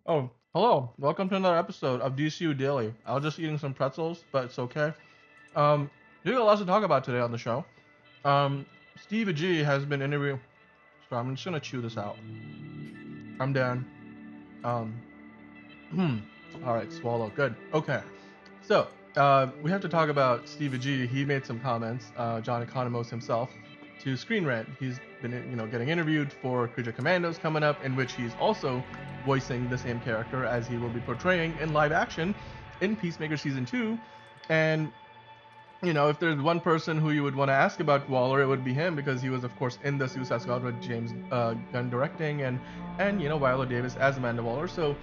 Oh, hello. Welcome to another episode of DCU Daily. I was just eating some pretzels, but it's okay. Um, we got lots to talk about today on the show. Steve Agee has been interviewing. So I'm just gonna chew this out. I'm done. Um, all right, swallow. Good. Okay. So, we have to talk about Steve Agee. He made some comments, John Economos himself, to Screen Rant. He's been, getting interviewed for Creature Commandos coming up, in which he's also voicing the same character as he will be portraying in live action in Peacemaker Season 2. And, if there's one person who you would want to ask about Waller, it would be him because he was, of course, in the Suicide Squad with James Gunn directing and Viola Davis as Amanda Waller. So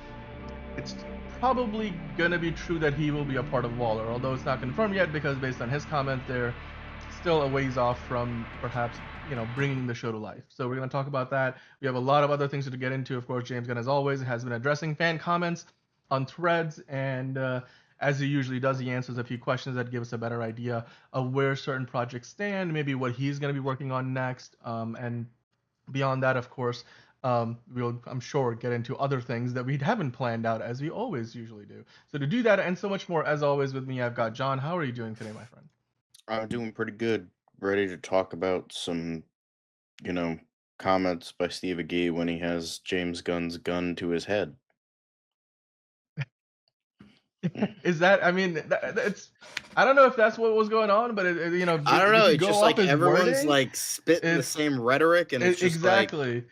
it's probably gonna be true that he will be a part of Waller, although it's not confirmed yet because based on his comments, they're still a ways off from perhaps bringing the show to life. So we're gonna talk about that. We have a lot of other things to get into. Of course, James Gunn, as always, has been addressing fan comments on Threads, and as he usually does, he answers a few questions that give us a better idea of where certain projects stand, maybe what he's gonna be working on next, and beyond that, of course, we'll, I'm sure, get into other things that we haven't planned out as we always usually do. So to do that and so much more, as always, with me, I've got John. How are you doing today, my friend? I'm doing pretty good. Ready to talk about some, you know, comments by Steve Agee when he has James Gunn's gun to his head. Is that? I mean, it's. I don't know if that's what was going on, but I don't if know. you It's go just off like his everyone's wording, like spitting the it's same rhetoric, and it's just like, exactly.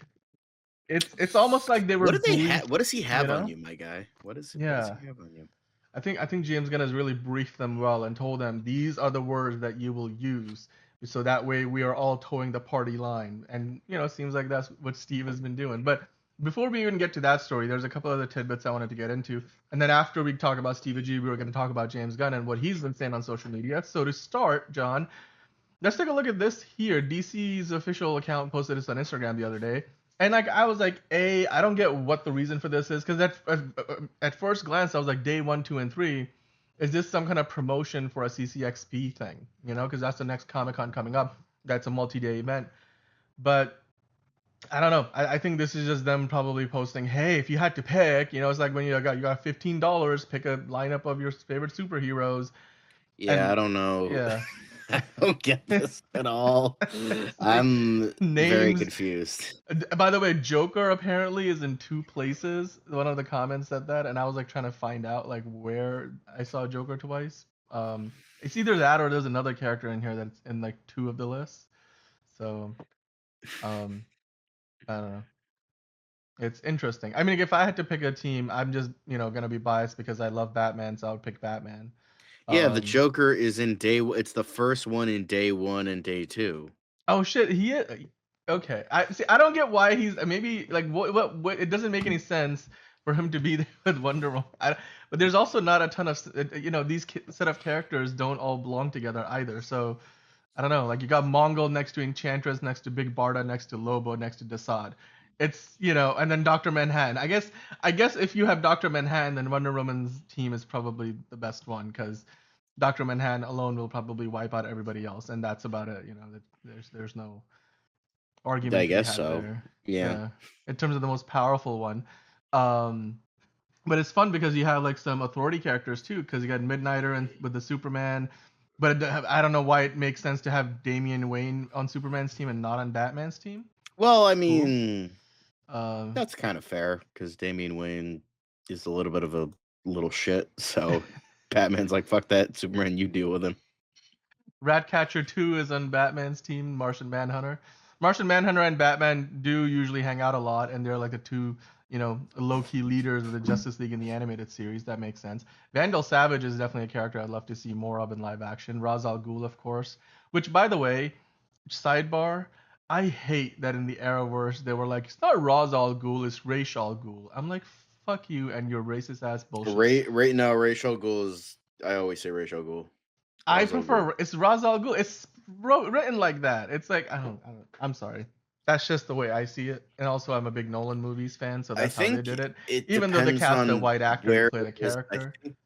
It's almost like they were what do they have? briefed. What does he You have on know? you, my guy? What does Yeah. he have on you? I think James Gunn has really briefed them well and told them these are the words that you will use, so that way we are all towing the party line. And it seems like that's what Steve has been doing. But before we even get to that story, there's a couple other tidbits I wanted to get into. And then after we talk about Steve Agee, we were going to talk about James Gunn and what he's been saying on social media. So to start, John, let's take a look at this here. DC's official account posted this on Instagram the other day, and like I was like, I don't get what the reason for this is because at first glance I was like, day one, two, and three, is this some kind of promotion for a CCXP thing? Because that's the next Comic Con coming up. That's a multi-day event, but I don't know. I think this is just them probably posting, hey, if you had to pick, it's like when you got $15, pick a lineup of your favorite superheroes, Yeah, I and don't know. yeah. I don't get this at all. I'm very Names. confused. By the way, Joker apparently is in two places. One of the comments said that, and I was like trying to find out like where I saw Joker twice. It's either that or there's another character in here that's in like two of the lists. So, um, I don't know. It's interesting. I mean, if I had to pick a team, I'm just gonna be biased because I love Batman, so I would pick Batman. Yeah, the Um, Joker is in it's the first one in day one and day two. Oh shit, okay. I see. I don't get why he's maybe like what. It doesn't make any sense for him to be there with Wonder Woman. But there's also not a ton of these set of characters don't all belong together either. So I don't know. Like you got Mongol next to Enchantress, next to Big Barda, next to Lobo, next to Desaad. It's and then Doctor Manhattan. I guess if you have Doctor Manhattan, then Wonder Woman's team is probably the best one because Doctor Manhattan alone will probably wipe out everybody else, and that's about it. There's no I argument to be guess had so. there. Yeah. Yeah, in terms of the most powerful one. Um, but it's fun because you have like some authority characters too, because you got Midnighter and with the Superman. But I don't know why it makes sense to have Damian Wayne on Superman's team and not on Batman's team. Well, I Cool. mean, Um, that's kind of fair because Damian Wayne is a little bit of a little shit. So Batman's like, fuck that, Superman, you deal with him. Ratcatcher 2 is on Batman's team, Martian Manhunter. Martian Manhunter and Batman do usually hang out a lot, and they're like the two, low key leaders of the Justice League in the animated series. That makes sense. Vandal Savage is definitely a character I'd love to see more of in live action. Ra's al Ghul, of course. Which, by the way, sidebar, I hate that in the Arrowverse they were like, it's not Ra's al Ghul, it's Ra's al Ghul. I'm like, fuck you and your racist ass bullshit. Right now, Rachel Ghoul is. I always say Rachel Ghoul. I Ra's al Ghul. prefer it's Ra's al Ghul. It's written like that. It's like I don't. I'm sorry. That's just the way I see it. And also, I'm a big Nolan movies fan, so I that's how they think did it. it Even though they depends cast a on white actor to where play it the is. I character. think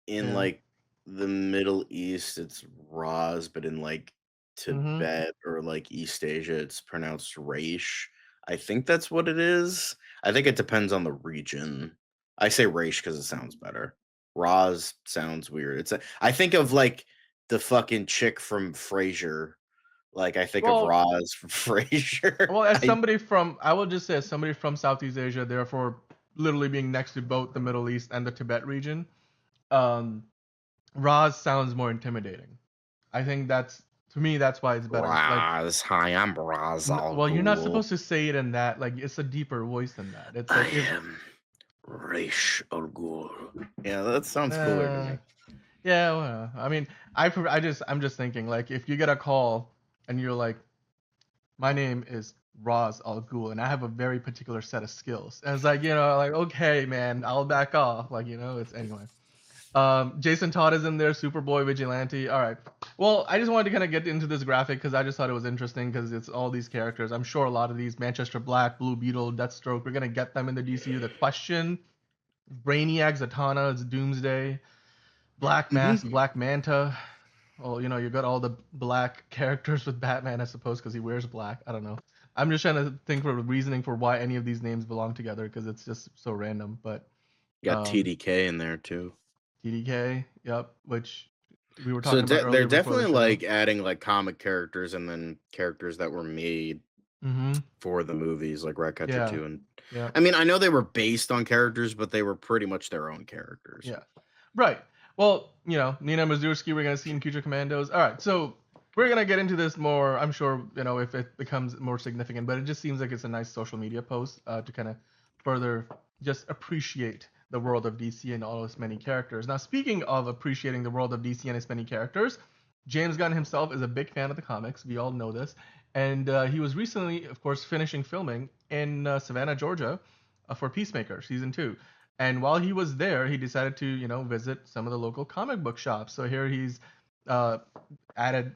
in Yeah. like the Middle East, it's Raz, but in like Mhm. Tibet or like East Asia, it's pronounced Raish. I think that's what it is. I think it depends on the region. I say Raish because it sounds better. Roz sounds weird. I think of like the fucking chick from Frasier. Like I think of Well, Roz from Frasier. well, as somebody from, I will just say, as somebody from Southeast Asia, therefore literally being next to both the Middle East and the Tibet region, um, Roz sounds more intimidating. I think that's, to me, that's why it's better. Like, Roz, hi, I'm Roz Al well, you're not Ghul. supposed to say it in that. Like, it's a deeper voice than that. It's I like if, am Raish Al Ghul. Yeah, that sounds cooler to uh, me. yeah. Well, I mean, I'm just thinking like if you get a call and you're like, my name is Roz Al Ghul, and I have a very particular set of skills. And it's like, like, okay, man, I'll back off. Like, it's anyway. Jason Todd is in there, Superboy Vigilante. All right. Well, I just wanted to kind of get into this graphic because I just thought it was interesting because it's all these characters. I'm sure a lot of these Manchester Black, Blue Beetle, Deathstroke, we're gonna get them in the DCU. The Question, Brainiac, Zatanna, it's Doomsday, Black Hmm. Mask, Black Manta. Well, you got all the black characters with Batman, I suppose, because he wears black. I don't know. I'm just trying to think for reasoning for why any of these names belong together because it's just so random. But Got um, TDK in there too. TDK, yep, which we were So talking about they're earlier before the definitely show. like adding like comic characters and then characters that were made Mm-hmm. for the movies, like Ratcatcher Yeah. 2. And Yeah. I mean, I know they were based on characters, but they were pretty much their own characters. Yeah. Right. Well, Nina Mazurski, we're gonna see in Future Commandos. All right, so we're gonna get into this more. I'm sure if it becomes more significant, but it just seems like it's a nice social media post to kind of further just appreciate the world of DC and all its many characters. Now, speaking of appreciating the world of DC and its many characters, James Gunn himself is a big fan of the comics. We all know this, and he was recently, of course, finishing filming in Savannah, Georgia, for Peacemaker season 2. And while he was there, he decided to, visit some of the local comic book shops. So here he's uh, added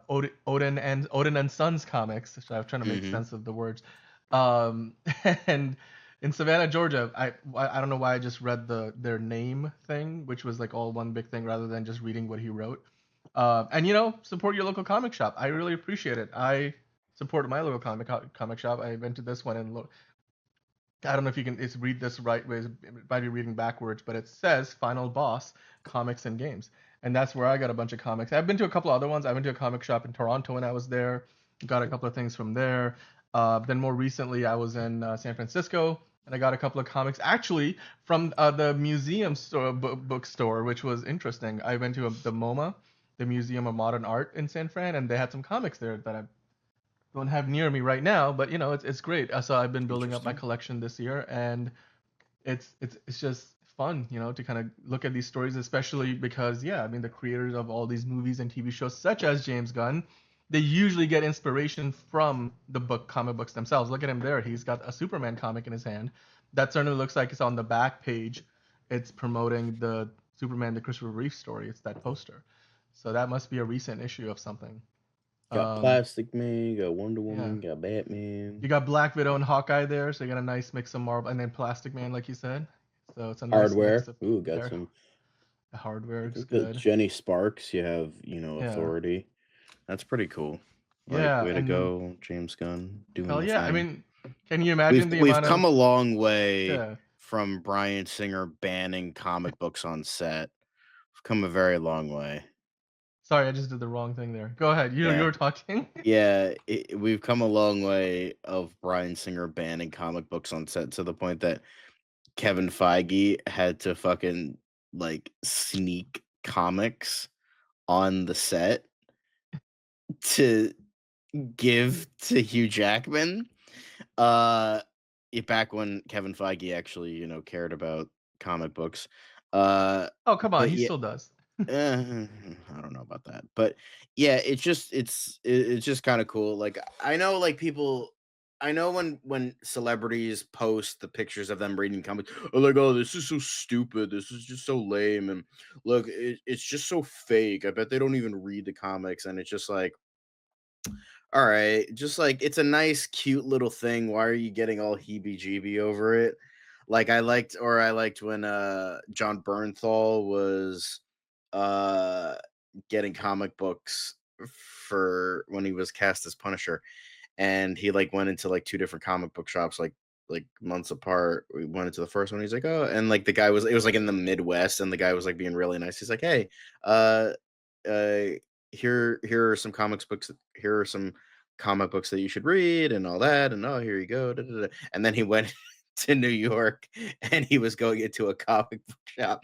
Odin and Sons comics. So I'm trying to make Hmm. sense of the words. Um, and in Savannah, Georgia, I don't know why I just read their name thing, which was like all one big thing rather than just reading what he wrote. And support your local comic shop. I really appreciate it. I support my local comic shop. I went to this one and I don't know if you can it's read this right way. It might be reading backwards, but it says Final Boss Comics and Games. And that's where I got a bunch of comics. I've been to a couple other ones. I went to a comic shop in Toronto when I was there. Got a couple of things from there. Then more recently, I was in San Francisco and I got a couple of comics actually from the museum store, bookstore, which was interesting. I went to the MoMA, the Museum of Modern Art in San Fran, and they had some comics there that I don't have near me right now, but it's great. So I've been building up my Interesting. collection this year, and it's just fun, to kind of look at these stories, especially because yeah, I mean the creators of all these movies and TV shows, such as James Gunn, they usually get inspiration from the comic books themselves. Look at him there; he's got a Superman comic in his hand. That certainly looks like it's on the back page. It's promoting the Superman, the Christopher Reeve story. It's that poster, so that must be a recent issue of something. Got Um, Plastic Man, got Wonder yeah. Woman, got Batman, You got Black Widow and Hawkeye there, so you got a nice mix of Marvel, and then Plastic Man, like you said. So it's a nice mix Hardware. of Ooh, got hair. some. The hardware is The good. Jenny Sparks. You have Yeah, Authority. That's pretty cool. Like, yeah, way to and go, James Gunn, doing hell the yeah. I thing. mean, can you imagine We've the we've amount come of a long way yeah? from Bryan Singer banning comic books on set. We've come a very long way. Sorry, I just did the wrong thing there. Go ahead. You Yeah. were talking. Yeah, we've come a long way of Bryan Singer banning comic books on set to the point that Kevin Feige had to fucking like sneak comics on the set to give to Hugh Jackman. Uh, back when Kevin Feige actually, cared about comic books. Uh, Oh come on, but he yeah, still does. I don't know about that, but yeah, it's just kind of cool. Like I know, like people. I know when celebrities post the pictures of them reading comics, are like, "Oh, this is so stupid. This is just so lame." And look, it's just so fake. I bet they don't even read the comics, and it's just like, all right, just like it's a nice, cute little thing. Why are you getting all heebie-jeebie over it? Like I liked when John Bernthal was uh getting comic books for when he was cast as Punisher, and he like went into like two different comic book shops, like like months apart. We went into the first one. He's like, oh, and like it was like in the Midwest, and the guy was like being really nice. He's like, hey, uh, uh, here are some comics books. Here are some comic books that you should read, and all that. And oh, here you go. Da, da, da. And then he went to New York, and he was going into a comic book shop,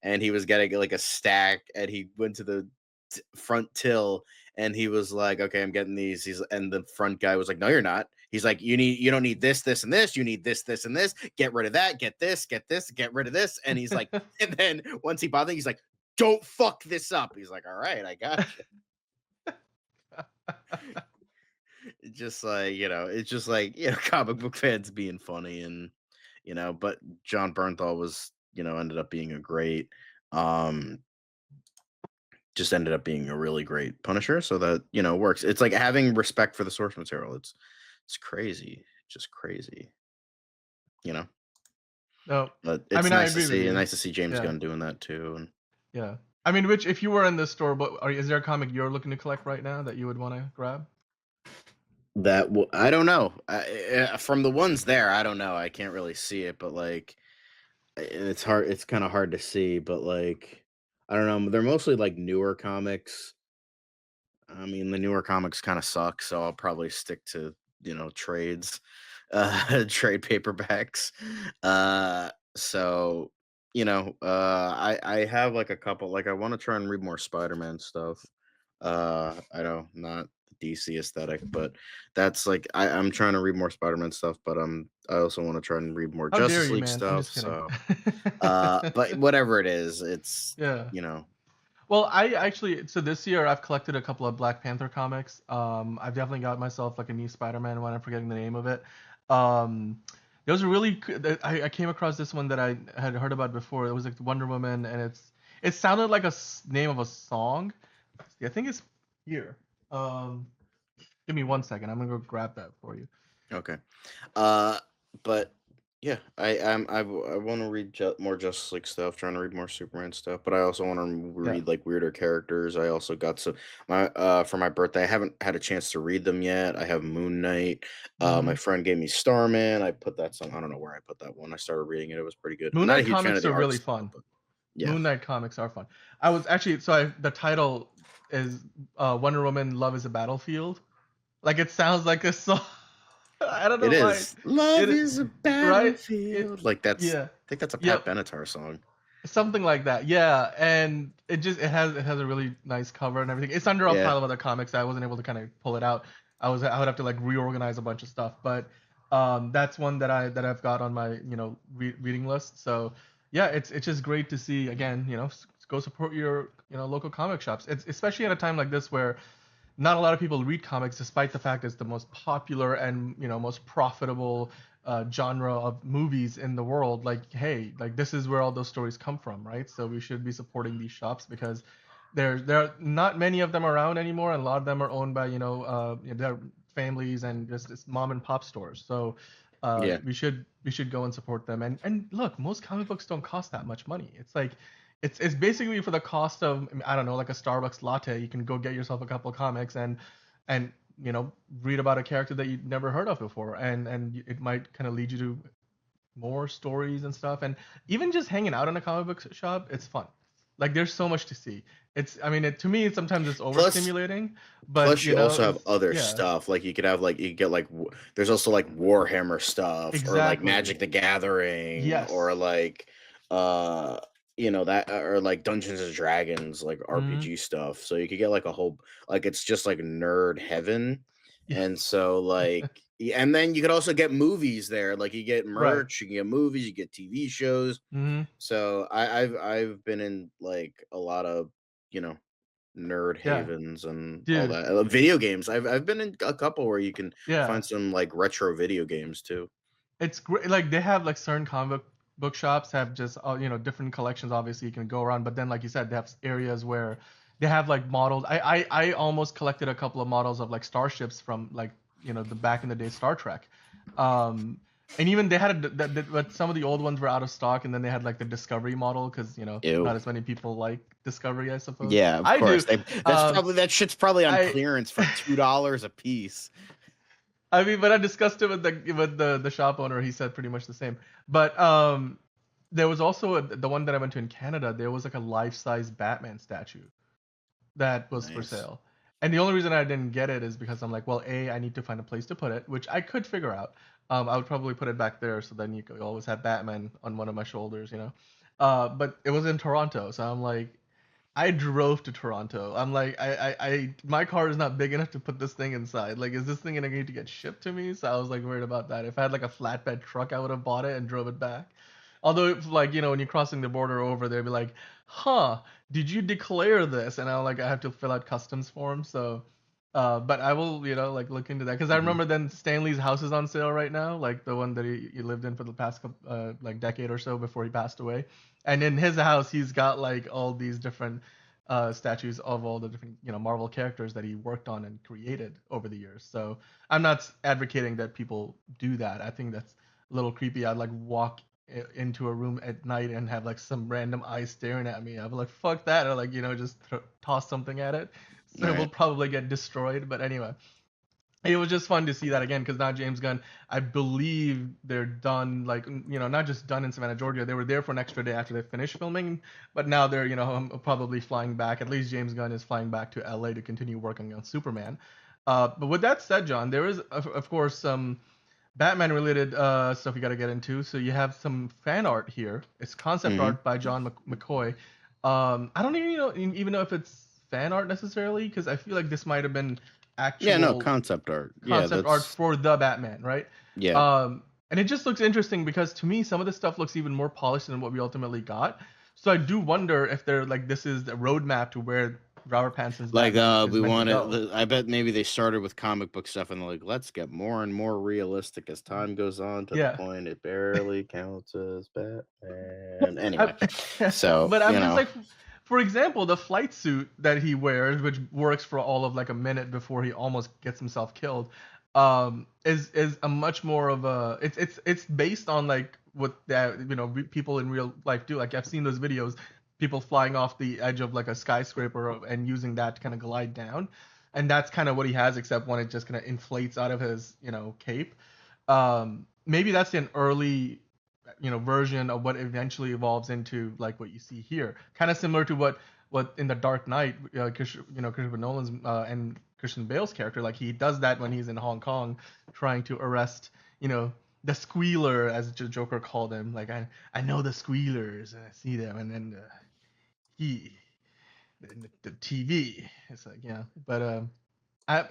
and he was getting like a stack, and he went to the front till, and he was like, okay, I'm getting these. And the front guy was like, no, you're not. He's like, you don't need this, this, and this. You need this, this, and this. Get rid of that. Get this, get rid of this. And he's like, and then once he bought it, he's like, don't fuck this up. He's like, all right, I got you. It's just like, it's just like, comic book fans being funny, and but John Bernthal was, ended up being a great, just ended up being a really great Punisher. So that, works. It's like having respect for the source material. It's crazy. Just crazy. No, But I it's mean, I nice to agree with see, and you. nice to see James Yeah, Gunn doing that too. And yeah. I mean, which if you were in the store, but is there a comic you're looking to collect right now that you would want to grab? I don't know. From the ones there, I don't know. I can't really see it, but like, it's hard. It's kind of hard to see, but like, I don't know. They're mostly like newer comics. I mean, the newer comics kind of suck, so I'll probably stick to, trades, trade paperbacks. So, I have like a couple, like I want to try and read more Spider-Man stuff. I know, not the DC aesthetic, but that's like I'm trying to read more Spider-Man stuff, but I also want to try and read more How dare Justice you, League man? I'm stuff. just kidding. So, but whatever it is, it's Yeah. you know, Well, I actually, so this year I've collected a couple of Black Panther comics. I've definitely got myself like a new Spider-Man one. I'm forgetting the name of it. Um, there was a really, I came across this one that I had heard about before. It was like Wonder Woman, and it sounded like a name of a song. I think it's here. Um, Give me 1 second. I'm gonna go grab that for you. okay. But yeah, I want to read more Justice League stuff, trying to read more Superman stuff, but I also want to Yeah. read like weirder characters. I also got some for my birthday. I haven't had a chance to read them yet. I have Moon Knight. My hmm friend gave me Starman. I put that song. I don't know where I put that one. I started reading it. It was pretty good. I'm Moon not a Knight huge fan of comics the are art really style, fun. but yeah, Moon Knight comics are fun. I was actually the title is Wonder Woman Love is a Battlefield. Like it sounds like a song. I don't it know why. is. Love It is a right? It battlefield. Like that's. yeah. I think that's a Pat Yep. Benatar song. Something like that. Yeah, and it has a really nice cover and everything. It's under a Yeah, pile of other comics. I wasn't able to kind of pull it out. I would have to like reorganize a bunch of stuff, but that's one that I've got on my reading list. So yeah, it's just great to see again. Go support your local comic shops. It's especially at a time like this where not a lot of people read comics, despite the fact it's the most popular and most profitable genre of movies in the world. Like, hey, like this is where all those stories come from, right? So we should be supporting these shops because there are not many of them around anymore, and a lot of them are owned by their families and just mom and pop stores. So yeah. we should go and support them. And look, most comic books don't cost that much money. It's like it's basically for the cost of, I don't know, like a Starbucks latte. You can go get yourself a couple of comics and read about a character that you'd never heard of before, and it might kind of lead you to more stories and stuff. And even just hanging out in a comic book shop, it's fun. Like there's so much to see. I mean, to me, sometimes it's Plus, overstimulating, but Plus, you also have it's other yeah, stuff. Like you could have like you could get like there's also like Warhammer stuff, or like exactly. Magic the Gathering, or Yes. like uh that, or like Dungeons and Dragons, like Mm-hmm. RPG stuff. So you could get like a whole, like it's just like nerd heaven. And so like and then you could also get movies there. Like you get Right. merch, you can get movies, you get TV shows. Mm-hmm. So I've been in like a lot of, you know nerd Yeah, havens and all dude. that. Video games. I've been in a couple where you can Yeah. find some like retro video games too. It's great. Like they have like certain comic book shops have just different collections. Obviously, you can go around, but then like you said, they have areas where they have like models. I almost collected a couple of models of like starships from like the back in the day Star Trek. Um, and even they had but some of the old ones were out of stock, and then they had like the Discovery model because Ew. not as many people like Discovery, I suppose. Yeah, of I course. do. That's Um, probably that shit's probably on I clearance for $2 a piece. I mean, when I discussed it with the shop owner, he said pretty much the same. But there was also the one that I went to in Canada. There was like a life-size Batman statue that was for Nice. sale. And the only reason I didn't get it is because I'm like, well, A, I need to find a place to put it, which I could figure out. I would probably put it back there so then you could always have Batman on one of my shoulders, you know. But it was in Toronto, so I'm like, I drove to Toronto. I'm like, my car is not big enough to put this thing inside. Like, is this thing gonna need to get shipped to me? So I was like worried about that. If I had like a flatbed truck, I would have bought it and drove it back. Although, if, like, when you're crossing the border over, they'd be like, "Huh, did you declare this?" And I have to fill out customs forms. So, but I will, like look into that because I Hmm. remember then Stanley's house is on sale right now, like the one that he lived in for the past like decade or so before he passed away. And in his house, he's got like all these different statues of all the different Marvel characters that he worked on and created over the years. So I'm not advocating that people do that. I think that's a little creepy. I'd like walk into a room at night and have like some random eyes staring at me. I'd be like, fuck that, or like just toss something at it. So it will Right. probably get destroyed. But anyway, it was just fun to see that again because now James Gunn, I believe they're done, like not just done in Savannah, Georgia. They were there for an extra day after they finished filming, but now they're probably flying back. At least James Gunn is flying back to LA to continue working on Superman. But with that said, John, there is of course some Batman related stuff you got to get into. So you have some fan art here. It's concept Hmm. art by John McCoy. I don't even know if it's fan art necessarily because I feel like this might have been Yeah, no, actual concept art. Yeah, concept art that's for the Batman, right? yeah. And it just looks interesting because to me some of this stuff looks even more polished than what we ultimately got. So I do wonder if they're like this is the roadmap to where Robert Pattinson's Like Batman is we meant to want go. to I bet maybe they started with comic book stuff and they're like, let's get more and more realistic as time goes on to the Yeah. point it barely counts as Batman. Anyway, I, so, but I'm just like, for example, the flight suit that he wears, which works for all of like a minute before he almost gets himself killed, is a much more of a it's based on like what that people in real life do. Like I've seen those videos, people flying off the edge of like a skyscraper and using that to kind of glide down, and that's kind of what he has, except when it just kind of inflates out of his cape. Maybe that's an early version of what eventually evolves into like what you see here, kind of similar to what in the Dark Knight, Christopher Nolan's and Christian Bale's character, like he does that when he's in Hong Kong trying to arrest the squealer, as the Joker called him. Like I know the squealers and I see them, and then he the TV. It's like but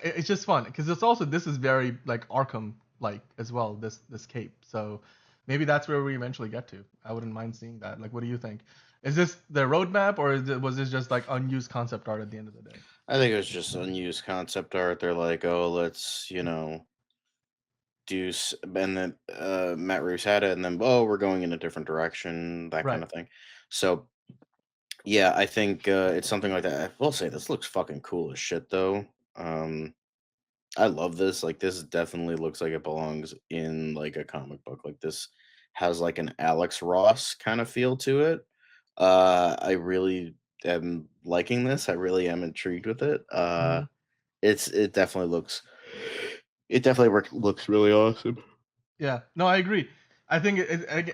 it's just fun because it's also this is very like Arkham like as well, this cape. So maybe that's where we eventually get to. I wouldn't mind seeing that. Like, what do you think? Is this the roadmap or was this just like unused concept art at the end of the day? I think it was just unused concept art. They're like, oh, let's, and then Matt Reeves had it, and then, oh, we're going in a different direction, that kind Right. of thing. So, yeah, I think it's something like that. I will say this looks fucking cool as shit, though. Um, I love this. Like, this definitely looks like it belongs in like a comic book. Like, this has like an Alex Ross kind of feel to it. I really am liking this. I really am intrigued with it. Hmm. It definitely looks really awesome. Yeah. No, I agree. I think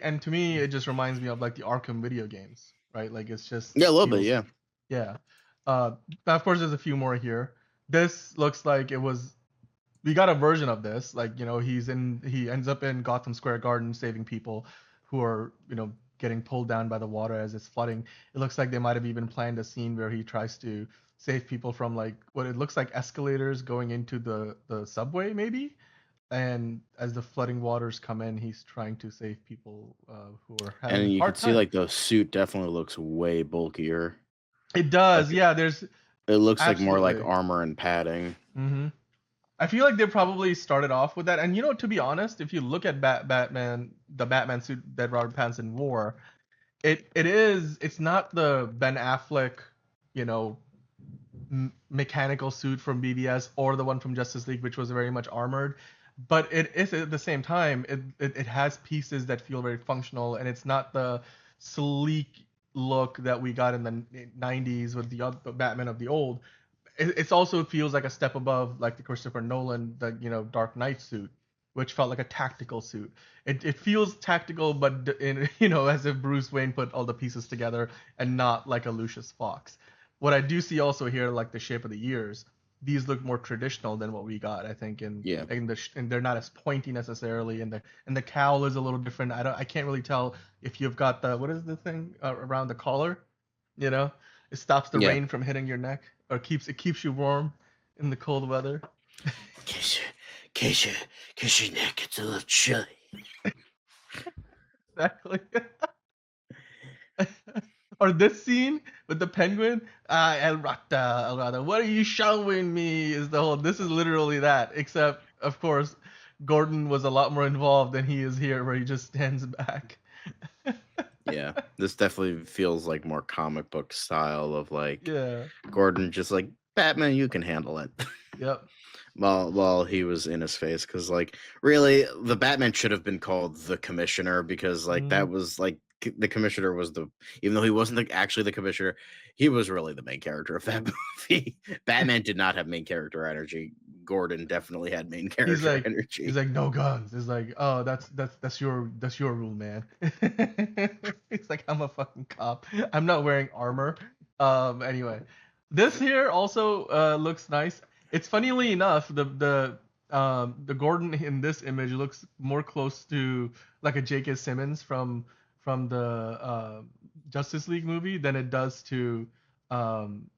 and to me it just reminds me of like the Arkham video games, right? Like it's just Yeah, a little bit. feels Yeah, yeah. But of course there's a few more here. This looks like it was we got a version of this. Like, he ends up in Gotham Square Garden saving people who are, getting pulled down by the water as it's flooding. It looks like they might have even planned a scene where he tries to save people from like what it looks like escalators going into the subway maybe. And as the flooding waters come in, he's trying to save people who are having and a you hard could see time. like the suit definitely looks way bulkier. It does, Like yeah. There's it looks like more like absolutely. armor and padding. Hmm. I feel like they probably started off with that. And to be honest, if you look at Batman, the Batman suit that Robert Pattinson wore, it's not the Ben Affleck, you know, mechanical suit from BVS or the one from Justice League, which was very much armored. But it is at the same time, it has pieces that feel very functional, and it's not the sleek look that we got in the 90s with the Batman of the old. it's also feels like a step above like the Christopher Nolan, the Dark Knight suit, which felt like a tactical suit. It feels tactical, but in as if Bruce Wayne put all the pieces together and not like a Lucius Fox. What I do see also here, like the shape of the ears, these look more traditional than what we got. I think Yeah. and they're not as pointy necessarily, and the cowl is a little different. I can't really tell if you've got the what is the thing around the collar, you know. It stops the Yeah. rain from hitting your neck, or keeps you warm in the cold weather. Case your neck gets a little chilly. Exactly. Or this scene with the penguin, El Rata, what are you showing me? Is the whole. This is literally that, except of course, Gordon was a lot more involved than he is here, where he just stands back. Yeah, this definitely feels like more comic book style of like Yeah. Gordon just like Batman, you can handle it. Yep. while he was in his face, because like really the Batman should have been called the Commissioner, because like Mm. that was like the Commissioner was the, even though he wasn't actually the Commissioner, he was really the main character of that movie. Batman did not have main character energy. Gordon definitely had main He's character like energy. no guns. It's like, oh, that's your rule, man. It's like, I'm a fucking cop. I'm not wearing armor. Anyway, this here also looks nice. It's funnily enough, the Gordon in this image looks more close to like a J.K. Simmons from the Justice League movie than it does to um,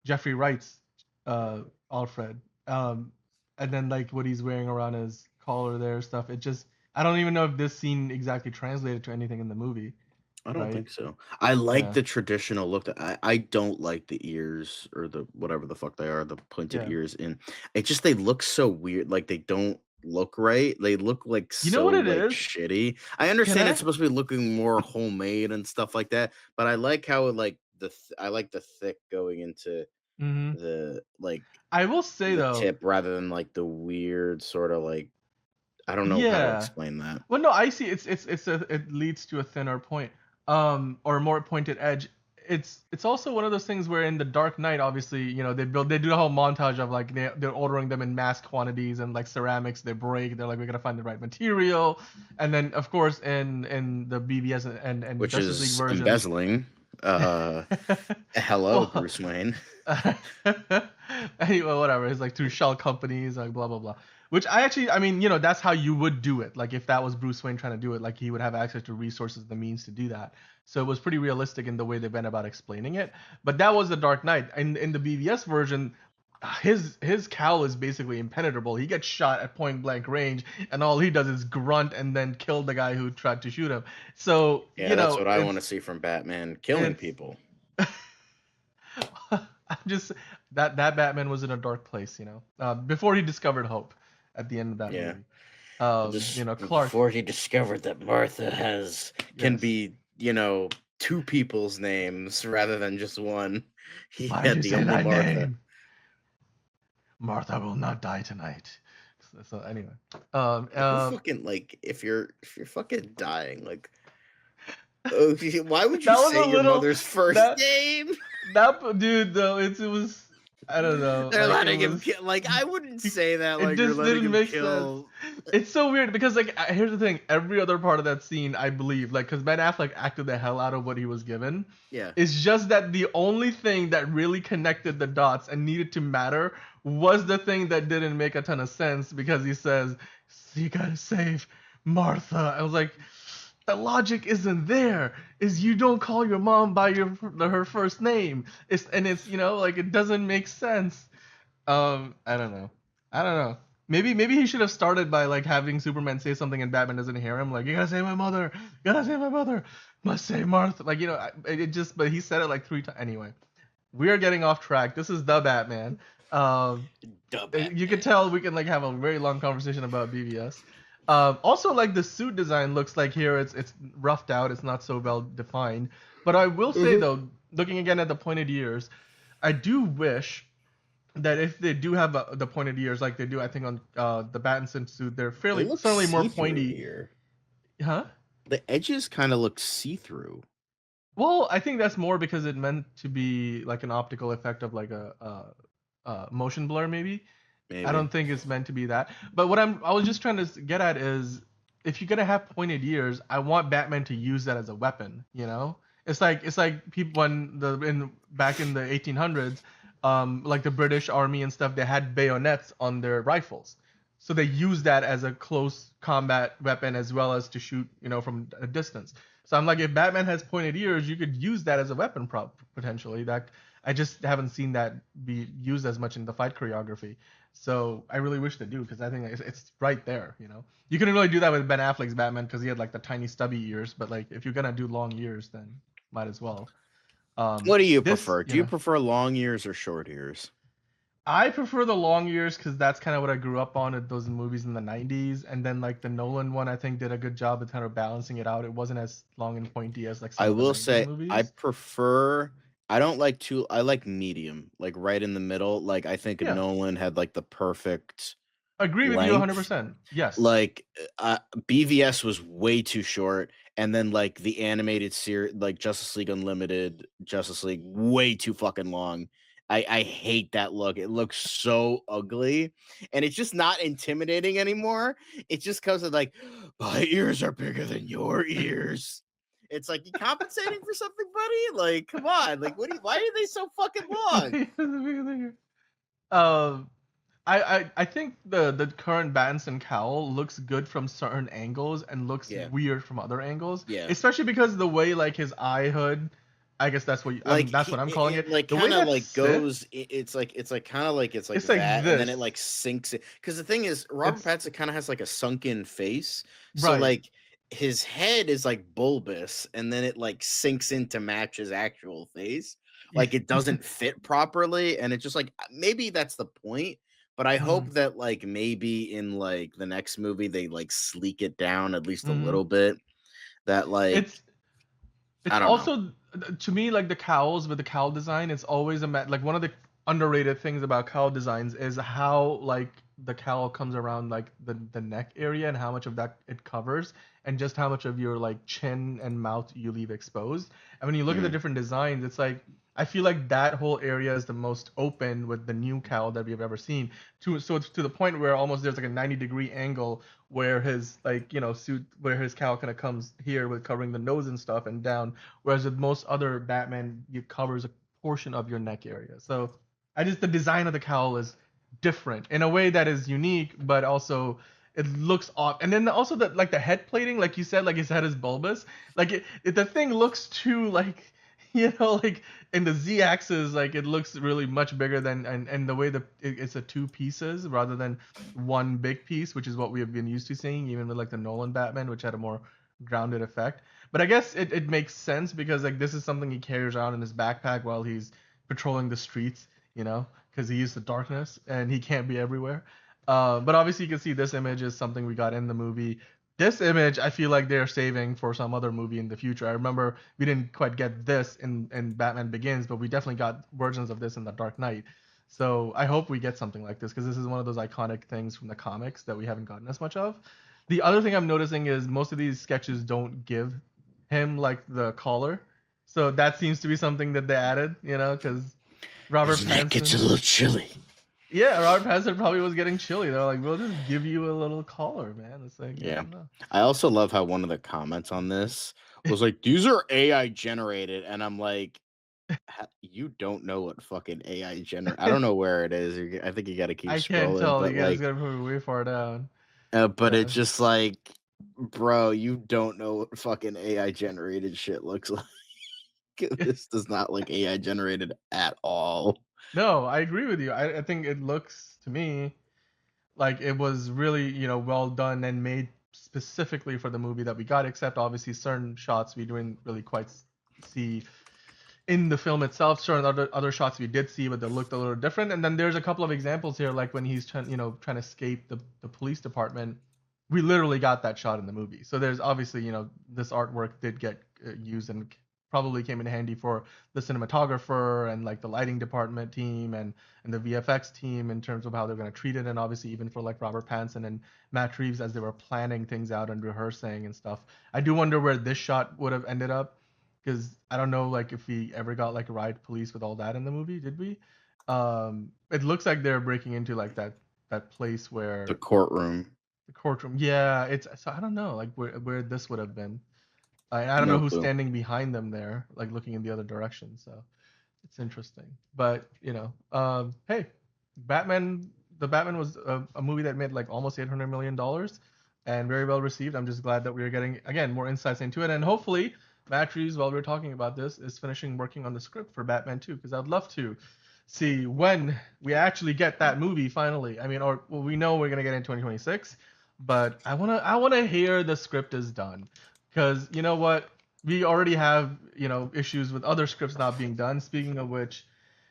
Jeffrey Wright's uh, Alfred. And then like what he's wearing around his collar there, stuff. It just, I don't even know if this scene exactly translated to anything in the movie, I don't right? think so. I like Yeah, the traditional look. I don't like the ears or the whatever the fuck they are, the pointed yeah. ears in. It just, they look so weird. Like they don't look right. They look like You know so what it like is? shitty. I Can understand it's I? supposed to be looking more homemade and stuff like that, but I like how like I like the thick going into Hmm. the like I will say the though, tip rather than like the weird sort of like, I don't know how to yeah. explain that. Well, no, I see. It leads to a thinner point, or a more pointed edge. It's also one of those things where in the Dark Knight, obviously, they do the whole montage of like they're ordering them in mass quantities, and like ceramics they break. They're like, we gotta find the right material, and then of course in the BVS and Which Justice League is versions. embezzling. Hello, Well, Bruce Wayne. anyway, whatever. It's like through shell companies, like blah blah blah. Which I mean, that's how you would do it. Like if that was Bruce Wayne trying to do it, like he would have access to resources, the means to do that. So it was pretty realistic in the way they went about explaining it. But that was the Dark Knight. In the BVS version, his cowl is basically impenetrable. He gets shot at point blank range, and all he does is grunt and then kill the guy who tried to shoot him. So Yeah, that's what I want to see from Batman, killing it's people. I'm just that Batman was in a dark place, before he discovered hope at the end of that Yeah. movie. Just Clark, before he discovered that Martha can yes. be, two people's names rather than just one. He Why did had you the say only that Martha. name? Martha will not die tonight. So anyway, Who fucking like, if you're fucking dying, like, oh, why would you that was say a your little mother's first that name? that dude though. It was, I don't know, They're like it letting him was. kill. Like, I wouldn't say that. It Like, you're just letting didn't him make sense. kill. It's so weird because like here's the thing, every other part of that scene I believe, like, because Ben Affleck acted the hell out of what he was given. Yeah. It's just that the only thing that really connected the dots and needed to matter was the thing that didn't make a ton of sense, because he says, you gotta save Martha. I was like, the logic isn't there. Is you don't call your mom by her first name. It's like it doesn't make sense. I don't know. I don't know. Maybe he should have started by like having Superman say something and Batman doesn't hear him. Like, you gotta save my mother. You gotta save my mother. Must save Martha. Like, it just. But he said it like 3 times. Anyway, we are getting off track. This is the Batman. Um, Duh, you can Batman. tell we can like have a very long conversation about BVS. Also, like the suit design looks like here it's roughed out. It's not so well defined. But I will say Mhm. though, looking again at the pointed ears, I do wish that if they do have the pointed ears like they do, I think on the Battinson suit, they're They fairly look certainly more see through pointy, here. huh? The edges kind of look see through. Well, I think that's more because it meant to be like an optical effect of like motion blur maybe. I Maybe. don't think it's meant to be that. But what I was just trying to get at is if you're gonna have pointed ears, I want Batman to use that as a weapon. You know, it's like people when the in back in the 1800s, like the British Army and stuff, they had bayonets on their rifles, so they use that as a close combat weapon as well as to shoot, from a distance. So I'm like, if Batman has pointed ears, you could use that as a weapon potentially. That I just haven't seen that be used as much in the fight choreography. So I really wish they do because I think it's right there. You couldn't really do that with Ben Affleck's Batman because he had like the tiny stubby ears. But like if you're gonna do long ears, then might as well. What do you This, prefer? Do you prefer long ears or short ears? I prefer the long ears because that's kind of what I grew up on at those movies in the 90s. And then like the Nolan one, I think did a good job of kind of balancing it out. It wasn't as long and pointy as like some I of the will 90s say I movies. prefer I don't like too I like medium, like right in the middle. Like I think Yeah, Nolan had like the perfect agree with you length. 100%. Yes. Like BVS was way too short, and then like the animated series, like Justice League Unlimited, Justice League, way too fucking long. I hate that look. It looks so ugly, and it's just not intimidating anymore. It just comes with like, my ears are bigger than your ears. It's like, you compensating for something, buddy? Like, come on. Like, why are they so fucking long? um, I think the current Battinson cowl looks good from certain angles and looks Yeah, weird from other angles, yeah. especially because the way like his eye hood, I guess that's what Like that's what I'm calling it. like The way kind of that like goes. sits, It's like kind of like it's like it's like that, and then it this. like sinks it. Because the thing is, Robert It's Pattinson kind of has like a sunken face, so right. like his head is like bulbous, and then it like sinks in to match his actual face. Like it doesn't fit properly, and it's just like maybe that's the point. But I hope Mm, that like maybe in like the next movie they like sleek it down at least a mhm. little bit. That like It's I it's don't know. also to me like the cowls with the cowl design. It's always like one of the underrated things about cowl designs is how like the cowl comes around like the neck area and how much of that it covers and just how much of your like chin and mouth you leave exposed. And when you look at the Mm, different designs, it's like I feel like that whole area is the most open with the new cowl that we've ever seen. So it's to the point where almost there's like a 90-degree angle where his like suit where his cowl kind of comes here with covering the nose and stuff and down, whereas with most other Batman it covers a portion of your neck area. So I just the design of the cowl is different in a way that is unique, but also it looks off. And then also the head plating, like you said, like his head is bulbous. Like the thing looks too like like in the z-axis, like it looks really much bigger than and the way it's a two pieces rather than one big piece, which is what we have been used to seeing even with like the Nolan Batman, which had a more grounded effect. But I guess it makes sense because like this is something he carries around in his backpack while he's patrolling the streets, because he used the darkness and he can't be everywhere. But obviously you can see this image is something we got in the movie. This image I feel like they're saving for some other movie in the future. I remember we didn't quite get this in Batman Begins, but we definitely got versions of this in The Dark Knight. So I hope we get something like this because this is one of those iconic things from the comics that we haven't gotten as much of. The other thing I'm noticing is most of these sketches don't give him like the collar, so that seems to be something that they added, because his Robert neck gets a Pattinson, little chilly. yeah, Robert Pattinson probably was getting chilly. They're like, we'll just give you a little collar, man. It's like, I Yeah. don't know. I also love how one of the comments on this was like, these are AI generated. And I'm like, you don't know what fucking AI generate. I don't know where it is. I think you got to keep I can't scrolling, tell. but You guys like, gotta put it way far down. but Yeah. it's just like, bro, you don't know what fucking AI generated shit looks like. This does not look AI generated at all. No, I agree with you. I think it looks to me like it was really, well done and made specifically for the movie that we got, except obviously certain shots we didn't really quite see in the film itself. Certain other shots we did see, but they looked a little different. And then there's a couple of examples here, like when he's trying to escape the police department. We literally got that shot in the movie. So there's obviously, this artwork did get used and probably came in handy for the cinematographer and like the lighting department team and the VFX team in terms of how they're going to treat it, and obviously even for like Robert Pattinson and Matt Reeves as they were planning things out and rehearsing and stuff. I do wonder where this shot would have ended up because I don't know like if we ever got like riot police with all that in the movie. Did we? It looks like they're breaking into like that place The where courtroom. the courtroom. Yeah, it's so I don't know like where this would have been. I don't know No who's clue. standing behind them there, like looking in the other direction. So it's interesting. But hey, Batman. The Batman was a movie that made like almost $800 million, and very well received. I'm just glad that we are getting again more insights into it, and hopefully, Matt Reeves, while we're talking about this, is finishing working on the script for Batman 2, because I'd love to see when we actually get that movie finally. I mean, or well, we know we're gonna get it in 2026, but I wanna hear the script is done, because you know what, we already have issues with other scripts not being done. Speaking of which,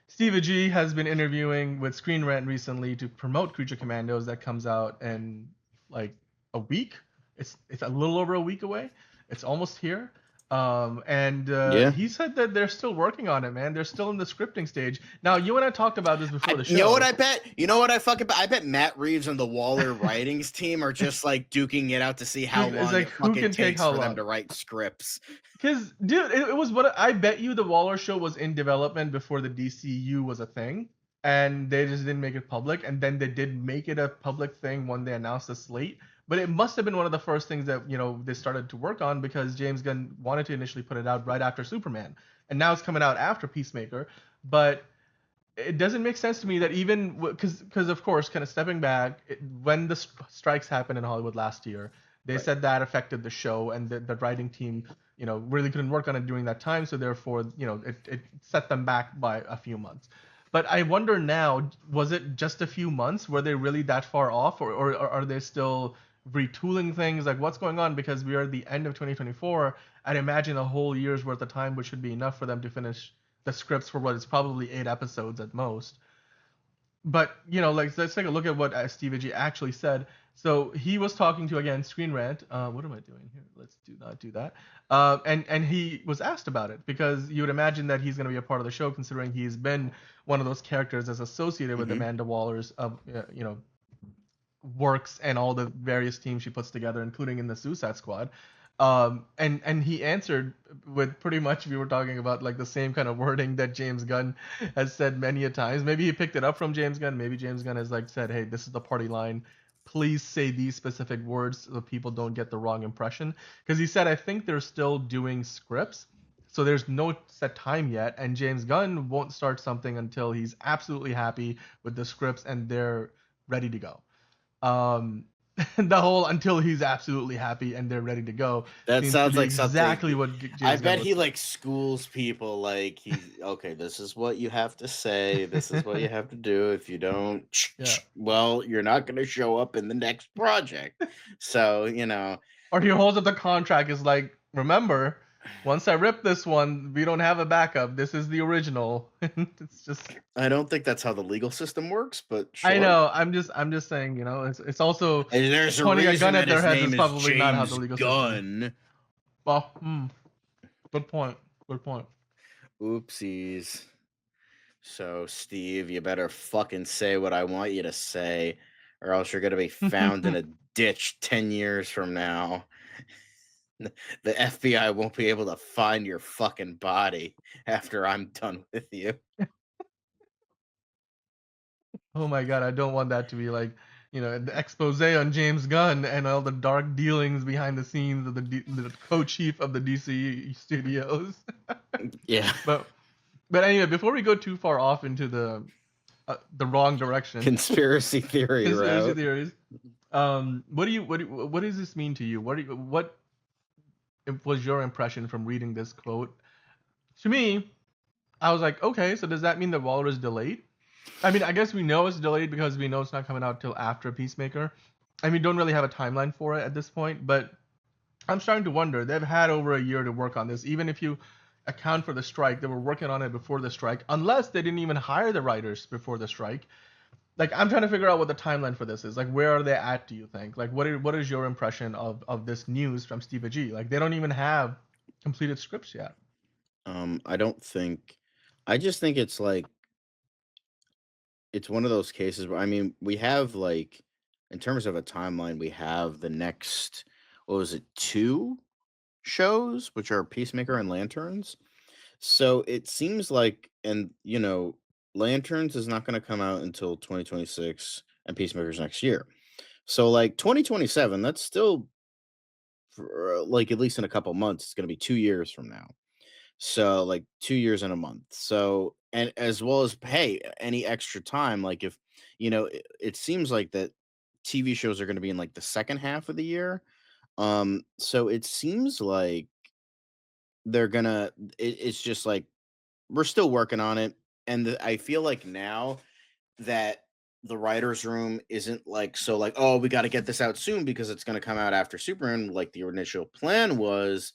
Steve Agee has been interviewing with Screen Rant recently to promote Creature Commandos that comes out in like a week. It's a little over a week away. It's almost here. And Yeah. he said that they're still working on it, man. They're still in the scripting stage. Now, you and I talked about this before the You know what show. I bet? You know what I fucking bet? I bet Matt Reeves and the Waller writings team are just like duking it out to see how It's long like it who fucking can take takes how for them long? to write scripts. Because, dude, it was what I bet you the Waller show was in development before the DCU was a thing, and they just didn't make it public. And then they did make it a public thing when they announced the slate. But it must have been one of the first things that they started to work on, because James Gunn wanted to initially put it out right after Superman, and now it's coming out after Peacemaker. But it doesn't make sense to me that even because of course, kind of stepping back, when the strikes happened in Hollywood last year, they Right. said that affected the show, and the writing team really couldn't work on it during that time, so therefore it set them back by a few months. But I wonder now, was it just a few months? Were they really that far off, or are they still retooling things? Like, what's going on? Because we are at the end of 2024. I'd imagine a whole year's worth of time, which should be enough for them to finish the scripts for what is probably 8 episodes at most. But like, let's take a look at what Steve Agee actually said. So he was talking to, again, Screen Rant. What am I doing here? Let's do not do that. And he was asked about it, because you would imagine that he's going to be a part of the show, considering he's been one of those characters that's associated with Mm-hmm. Amanda Waller's works and all the various teams she puts together, including in the Suicide Squad. And he answered with pretty much, we were talking about like the same kind of wording that James Gunn has said many a times. Maybe he picked it up from James Gunn. Maybe James Gunn has like said, "Hey, this is the party line. Please say these specific words so people don't get the wrong impression." Because he said, "I think they're still doing scripts, so there's no set time yet, and James Gunn won't start something until he's absolutely happy with the scripts and they're ready to go." Um, the whole "until he's absolutely happy and they're ready to go" That seems to sounds be like exactly something. what I James Gunn bet was he saying. like schools people. Like he's okay. This is what you have to say. This is what you have to do. If you don't, Yeah. well, you're not going to show up in the next project. So Or he holds up the contract, is like, "Remember, once I rip this one, we don't have a backup. This is the original." It's just, I don't think that's how the legal system works, but I sure. know. I'm just saying. It's also And there's a pointing a reason gun at that their his heads name is is probably not how the James legal system. Gunn. Well, good point. Good point. Oopsies. So, Steve, you better fucking say what I want you to say, or else you're going to be found in a ditch 10 years from now. The FBI won't be able to find your fucking body after I'm done with you. Oh my god, I don't want that to be like, the expose on James Gunn and all the dark dealings behind the scenes of the co-chief of the DCU studios. Yeah. but but anyway, before we go too far off into the wrong direction, Conspiracy theory conspiracy route. theories. What does this mean to you? What was your impression from reading this quote? To me, I was like, okay, so does that mean that Waller is delayed? I mean, I guess we know it's delayed because we know it's not coming out till after Peacemaker, and we don't really have a timeline for it at this point. But I'm starting to wonder. They've had over a year to work on this. Even if you account for the strike, they were working on it before the strike. Unless they didn't even hire the writers before the strike. Like, I'm trying to figure out what the timeline for this is. Like, where are they at? Do you think? Like, what is your impression of this news from Steve Agee? Like, they don't even have completed scripts yet. I don't think. I just think it's like it's one of those cases where I mean we have like in terms of a timeline we have the next what was it two shows which are Peacemaker and Lanterns. So it seems like, and Lanterns is not going to come out until 2026, and Peacemaker's next year. So like 2027, that's still for, like at least in a couple months. It's going to be 2 years from now. So like 2 years and a month. So and as well as hey, any extra time, like if it seems like that TV shows are going to be in like the second half of the year. So it seems like they're gonna. It's just like we're still working on it, and I feel like now that the writers' room isn't like so like oh we got to get this out soon because it's going to come out after Superman like the initial plan was.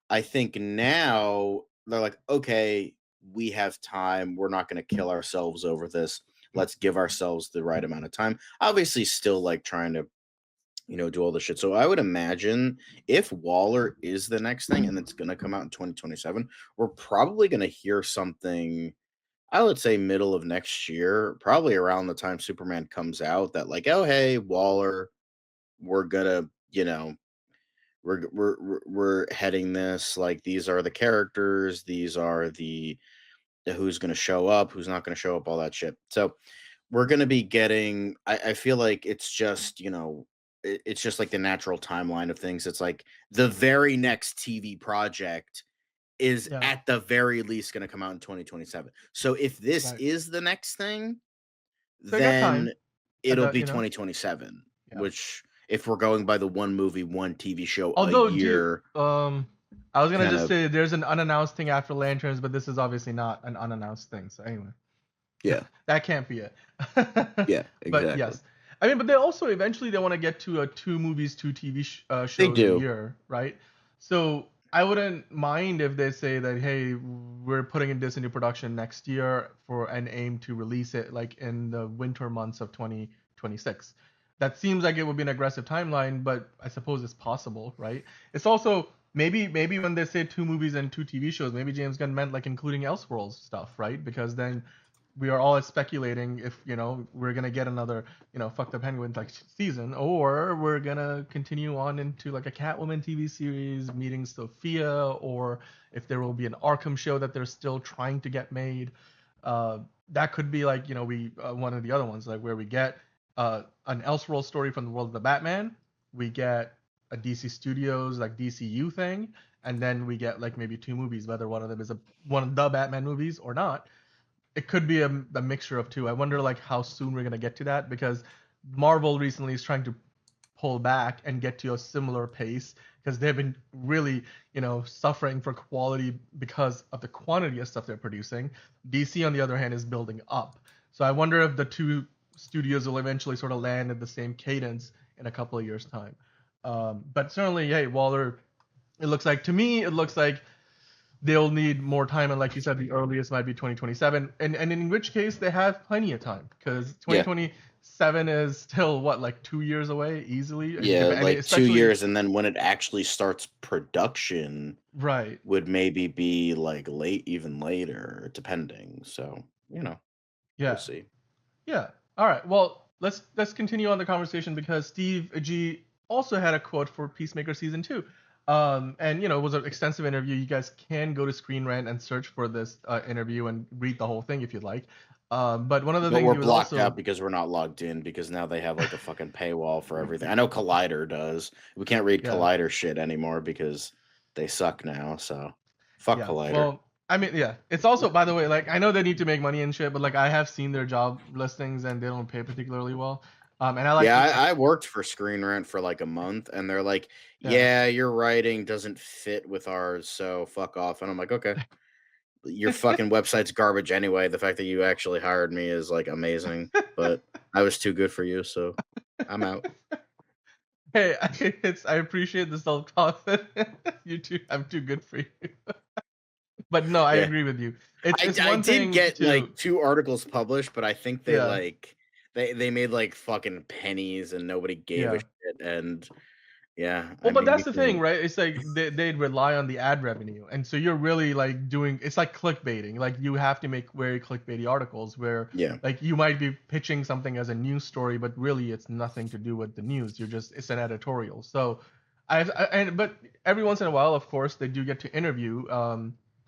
I think now they're like, okay, we have time. We're not going to kill ourselves over this. Let's give ourselves the right amount of time. Obviously, still like trying to, do all the shit. So I would imagine if Waller is the next thing and it's going to come out in 2027, we're probably going to hear something. I would say middle of next year, probably around the time Superman comes out. That like, oh hey, Waller, we're gonna, we're heading this like these are the characters, these are the who's going to show up, who's not going to show up, all that shit. So we're going to be getting. I feel like it's just it's just like the natural timeline of things. It's like the very next TV project is Yeah. at the very least going to come out in 2027. So if this Right. is the next thing, So I got time. then it'll The be 2027, Yeah. which if we're going by the one movie, one TV show a Although, year I was gonna kind just of. say there's an unannounced thing after Lanterns, but this is obviously not an unannounced thing. So anyway, Yeah, that can't be it. yeah, But exactly. yes, I mean, but they also eventually they want to get to a two movies, two TV They shows a do. year, right? So I wouldn't mind if they say that, hey, we're putting this into production next year for an aim to release it like in the winter months of 2026. That seems like it would be an aggressive timeline, but I suppose it's possible, right? It's also maybe when they say two movies and two TV shows, maybe James Gunn meant like including Elseworlds stuff, right? Because then we are all speculating if we're gonna get another fuck the penguin like season, or we're gonna continue on into like a Catwoman TV series meeting Sophia, or if there will be an Arkham show that they're still trying to get made. That could be like we one of the other ones like where we get an Elseworld story from the world of the Batman, we get a DC Studios like DCU thing, and then we get like maybe two movies, whether one of them is one of the Batman movies or not. It could be a mixture of two. I wonder like how soon we're gonna get to that because Marvel recently is trying to pull back and get to a similar pace because they've been really suffering for quality because of the quantity of stuff they're producing. DC on the other hand is building up. So I wonder if the two studios will eventually sort of land at the same cadence in a couple of years time. But certainly, hey, Waller. It looks like to me, it looks like they'll need more time, and like you said, the earliest might be 2027, and in which case they have plenty of time because Yeah, 2027 is still what like 2 years away easily, and yeah, I mean like two especially years, and then when it actually starts production, right. would maybe be like late, even later, depending. So we'll Yeah, see. yeah. All right, well let's continue on the conversation because Steve Agee also had a quote for Peacemaker season 2. And it was an extensive interview. You guys can go to Screen Rant and search for this interview and read the whole thing if you'd like. But one of the But things we're he was blocked out also because we're not logged in because now they have like a fucking paywall for everything. I know Collider does. We can't read yeah. Collider shit anymore because they suck now. So fuck Yeah. Collider. Well, I mean, yeah. It's also, by the way, like I know they need to make money and shit, but like I have seen their job listings and they don't pay particularly well. And I like Yeah, to, I worked for Screen Rant for like a month, and they're like, yeah. "Yeah, your writing doesn't fit with ours, so fuck off." And I'm like, "Okay, your fucking website's garbage anyway. The fact that you actually hired me is like amazing, but I was too good for you, so I'm out." Hey, I appreciate the self confidence. You too. I'm too good for you. But no, I Yeah, agree with you. It's I one did thing get like to, 2 articles published, but I think they yeah, like they made like fucking pennies, and nobody gave a yeah. shit. And yeah, Well, I but mean, that's you the thing, can. right? It's like they rely on the ad revenue, and so you're really like doing. It's like clickbaiting. Like you have to make very clickbaity articles where Yeah, like you might be pitching something as a news story, but really it's nothing to do with the news. It's an editorial. So, but every once in a while, of course, they do get to interview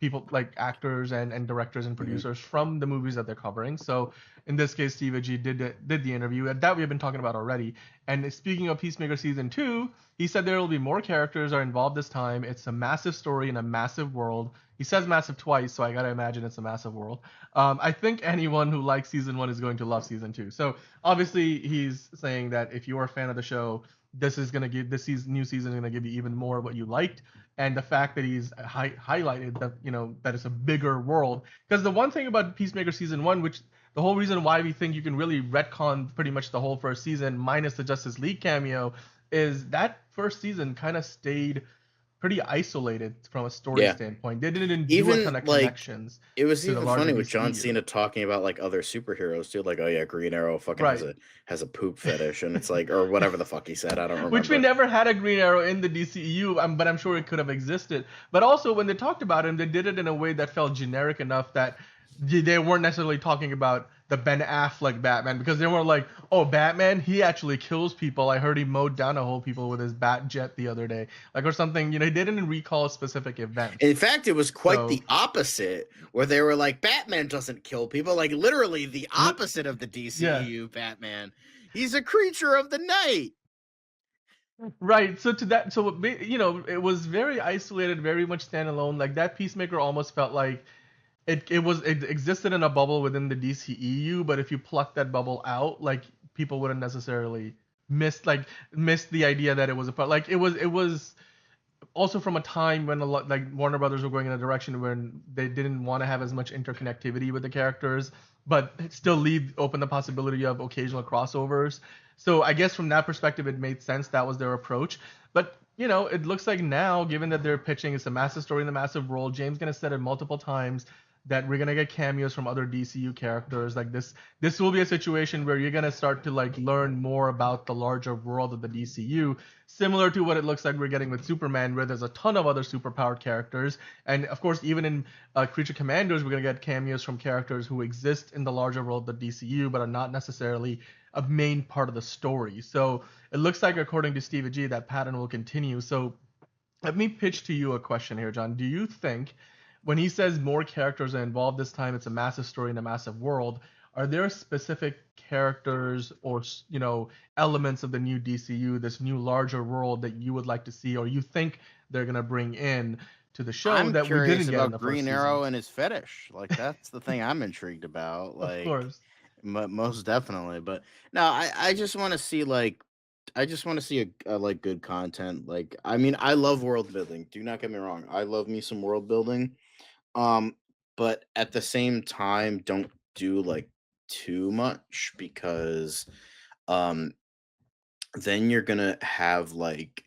people like actors and directors and Mhm. producers from the movies that they're covering. So in this case, Steve Agee did the interview, and that we have been talking about already. And speaking of Peacemaker season 2, he said there will be more characters are involved this time. It's a massive story in a massive world. He says massive twice, so I gotta imagine it's a massive world. I think anyone who likes season 1 is going to love season 2. So obviously he's saying that if you're a fan of the show, new season is gonna give you even more of what you liked. And the fact that he's highlighted that that it's a bigger world, because the one thing about Peacemaker season 1, which the whole reason why we think you can really retcon pretty much the whole first season minus the Justice League cameo, is that first season kind of stayed pretty isolated from a story Yeah. standpoint. They didn't do a Even ton of like connections it was to the even larger funny with John DCU. Cena talking about like other superheroes too, like, oh yeah, Green Arrow fucking Right. has a poop fetish, and it's like, or whatever the fuck he said, I don't Which we remember. never had a Green Arrow in the DCEU, but I'm sure it could have existed. But also, when they talked about him, they did it in a way that felt generic enough that they weren't necessarily talking about the Ben Affleck Batman, because they weren't like, oh, Batman, he actually kills people. I heard he mowed down a whole people with his bat jet the other day, like, or something. They didn't recall specific events. In fact, it was quite So, the opposite, where they were like, Batman doesn't kill people, like literally the li- opposite of the yeah. DCEU Batman. He's a creature of the night. Right. So to that, so it was very isolated, very much standalone. Like that Peacemaker almost felt like it existed in a bubble within the DCEU, but if you pluck that bubble out, like people wouldn't necessarily miss the idea that it was a part. Like it was also from a time when a lot like Warner Brothers were going in a direction where they didn't want to have as much interconnectivity with the characters, but still leave open the possibility of occasional crossovers. So I guess from that perspective, it made sense that was their approach. But it looks like now, given that they're pitching it's a massive story in the massive world, James gonna said it multiple times that we're gonna get cameos from other DCU characters. Like this will be a situation where you're gonna start to like learn more about the larger world of the DCU, similar to what it looks like we're getting with Superman, where there's a ton of other superpowered characters. And of course, even in Creature Commandos, we're going to get cameos from characters who exist in the larger world of the DCU, but are not necessarily a main part of the story. So it looks like, according to Steve Agee, that pattern will continue. So let me pitch to you a question here, John. Do you think when he says more characters are involved this time, it's a massive story in a massive world, are there specific characters or elements of the new DCU, this new larger world that you would like to see or you think they're going to bring in to the show I'm that we curious didn't get in about the first Green season? Arrow and his fetish. Like that's the thing I'm intrigued about. Of Like course. most definitely. But no, I just want to see like I just want to see a like good content. Like I mean, I love world building. Do not get me wrong. I love me some world building. Um, but at the same time, don't do like too much because um then you're gonna have like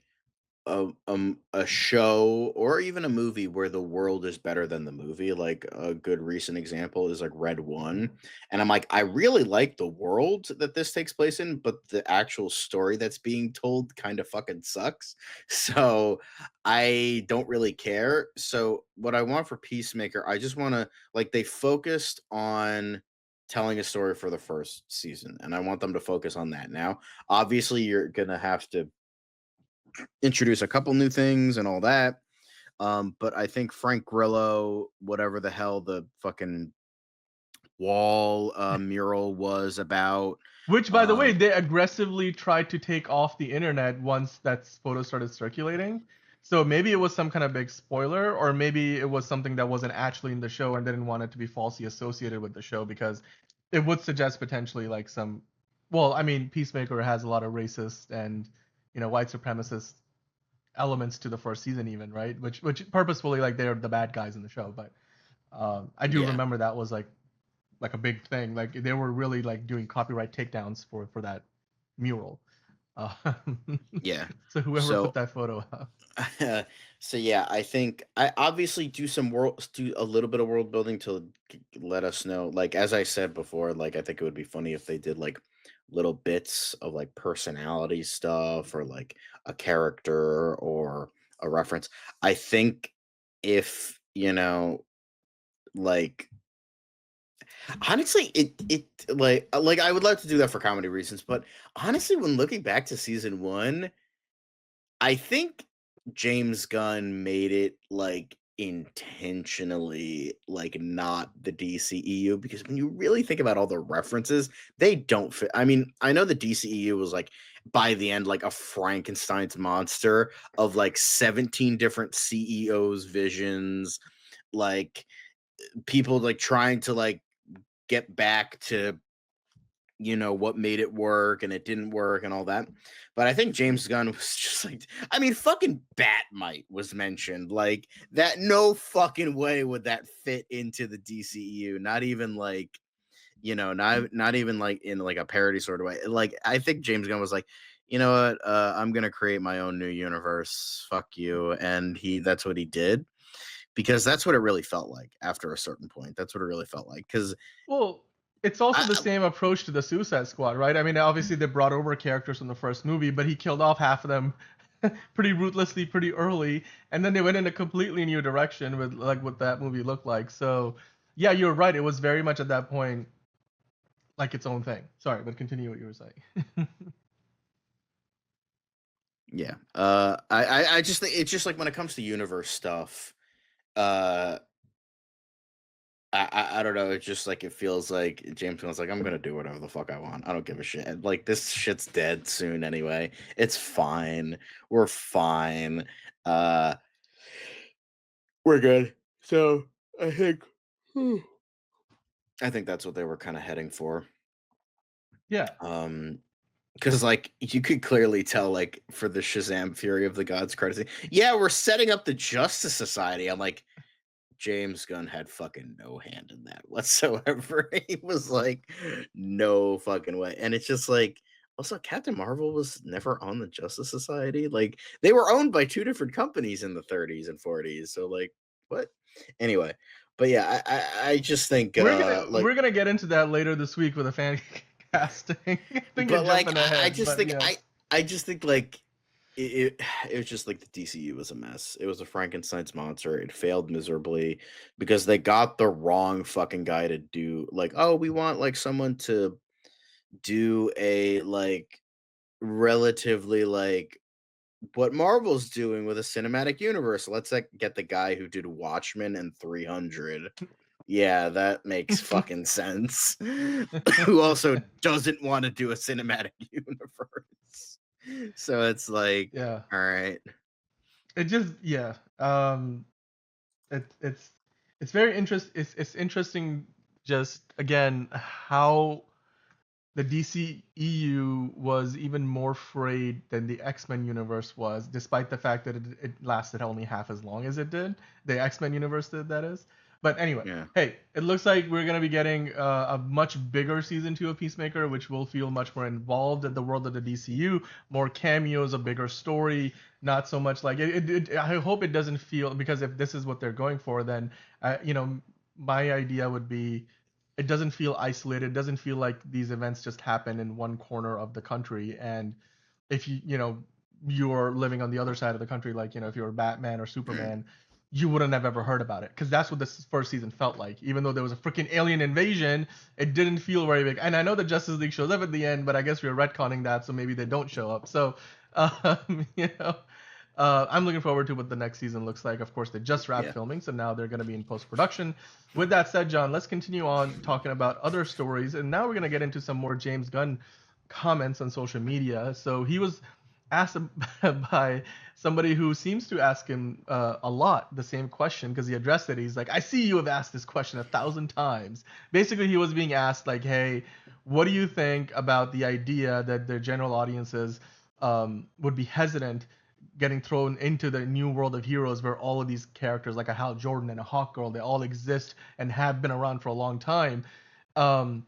a show or even a movie where the world is better than the movie. Like a good recent example is like Red One, and I'm like, I really like the world that this takes place in, but the actual story that's being told kind of fucking sucks. So I don't really care. So what I want for Peacemaker, I just want to like they focused on telling a story for the first season, and I want them to focus on that now. Obviously, you're gonna have to introduce a couple new things and all that. But I think Frank Grillo, whatever the hell the fucking wall mural was about, Which, by the way, um, they aggressively tried to take off the internet once that photo started circulating. So maybe it was some kind of big spoiler, or maybe it was something that wasn't actually in the show and didn't want it to be falsely associated with the show, because it would suggest potentially like some. Well, I mean, Peacemaker has a lot of racist and white supremacist elements to the first season, even, right? Which purposefully, like, they're the bad guys in the show. But I do yeah, remember that was like a big thing. Like they were really like doing copyright takedowns for that mural. Uh, yeah. so whoever put So that photo up. so yeah, I think I obviously do a little bit of world building to let us know. Like as I said before, like I think it would be funny if they did like little bits of like personality stuff or like a character or a reference. I think if like honestly, it like I would love to do that for comedy reasons, but honestly, when looking back to season one, I think James Gunn made it like intentionally like not the DCEU, because when you really think about all the references, they don't fit. I mean, I know the DCEU was like by the end like a Frankenstein's monster of like 17 different CEOs' visions, like people like trying to like get back to what made it work and it didn't work and all that. But I think James Gunn was just like, I mean, fucking Batmite was mentioned. Like that, no fucking way would that fit into the DCEU. Not even like, not even like in like a parody sort of way. Like I think James Gunn was like, you know what, I'm gonna create my own new universe. Fuck you. And that's what he did. Because that's what it really felt like after a certain point. That's what it really felt like. Because Well, it's also I, the same approach to the Suicide Squad, right? I mean, obviously they brought over characters from the first movie, but he killed off half of them pretty ruthlessly, pretty early, and then they went in a completely new direction with like what that movie looked like. So, yeah, you're right. It was very much at that point like its own thing. Sorry, but continue what you were saying. Yeah. I just think it's just like when it comes to universe stuff, uh I don't know, it's just like it feels like James Gunn's like, I'm gonna do whatever the fuck I want. I don't give a shit. Like this shit's dead soon anyway. It's fine. We're fine. Uh we're good. So I think I think that's what they were kind of heading for. Yeah. Um because like you could clearly tell, like for the Shazam Fury of the Gods credits, yeah, we're setting up the Justice Society. I'm like, James Gunn had fucking no hand in that whatsoever. He was like, no fucking way. And it's just like, also, Captain Marvel was never on the Justice Society. Like, they were owned by two different companies in the 30s and 40s. So, like, what? Anyway, but yeah, I just think, We're gonna get into that later this week with a fan casting. I think you're but like, jumping I ahead, just but think, yeah. I just think, like, it was just like the DCU was a mess. It was a Frankenstein's monster. It failed miserably because they got the wrong fucking guy to do, like, oh, we want like someone to do a like relatively like what Marvel's doing with a cinematic universe. Let's like get the guy who did Watchmen and 300. Yeah, that makes fucking sense. Who also doesn't want to do a cinematic universe. So it's like, Yeah. all right. It just yeah. It's very it's interesting just again how the DCEU was even more frayed than the X-Men universe was, despite the fact that it lasted only half as long as it did. The X-Men universe did, that is. But anyway, Yeah. hey, it looks like we're gonna be getting a much bigger season 2 of Peacemaker, which will feel much more involved in the world of the DCU, more cameos, a bigger story, not so much like I hope it doesn't feel, because if this is what they're going for, then my idea would be it doesn't feel isolated. It doesn't feel like these events just happen in one corner of the country. And if you're living on the other side of the country, like if you're Batman or Superman, you wouldn't have ever heard about it, because that's what this first season felt like. Even though there was a freaking alien invasion, it didn't feel very big. And I know the Justice League shows up at the end, but I guess we're retconning that, so maybe they don't show up. So, you know, I'm looking forward to what the next season looks like. Of course, they just wrapped Yeah. filming, so now they're going to be in post production. With that said, John, let's continue on talking about other stories, and now we're going to get into some more James Gunn comments on social media. So he was asked by somebody who seems to ask him a lot the same question, because he addressed it. He's like, I see you have asked this question 1,000 times. Basically, he was being asked like, hey, what do you think about the idea that the general audiences would be hesitant getting thrown into the new world of heroes, where all of these characters like a Hal Jordan and a Hawkgirl, they all exist and have been around for a long time. Um,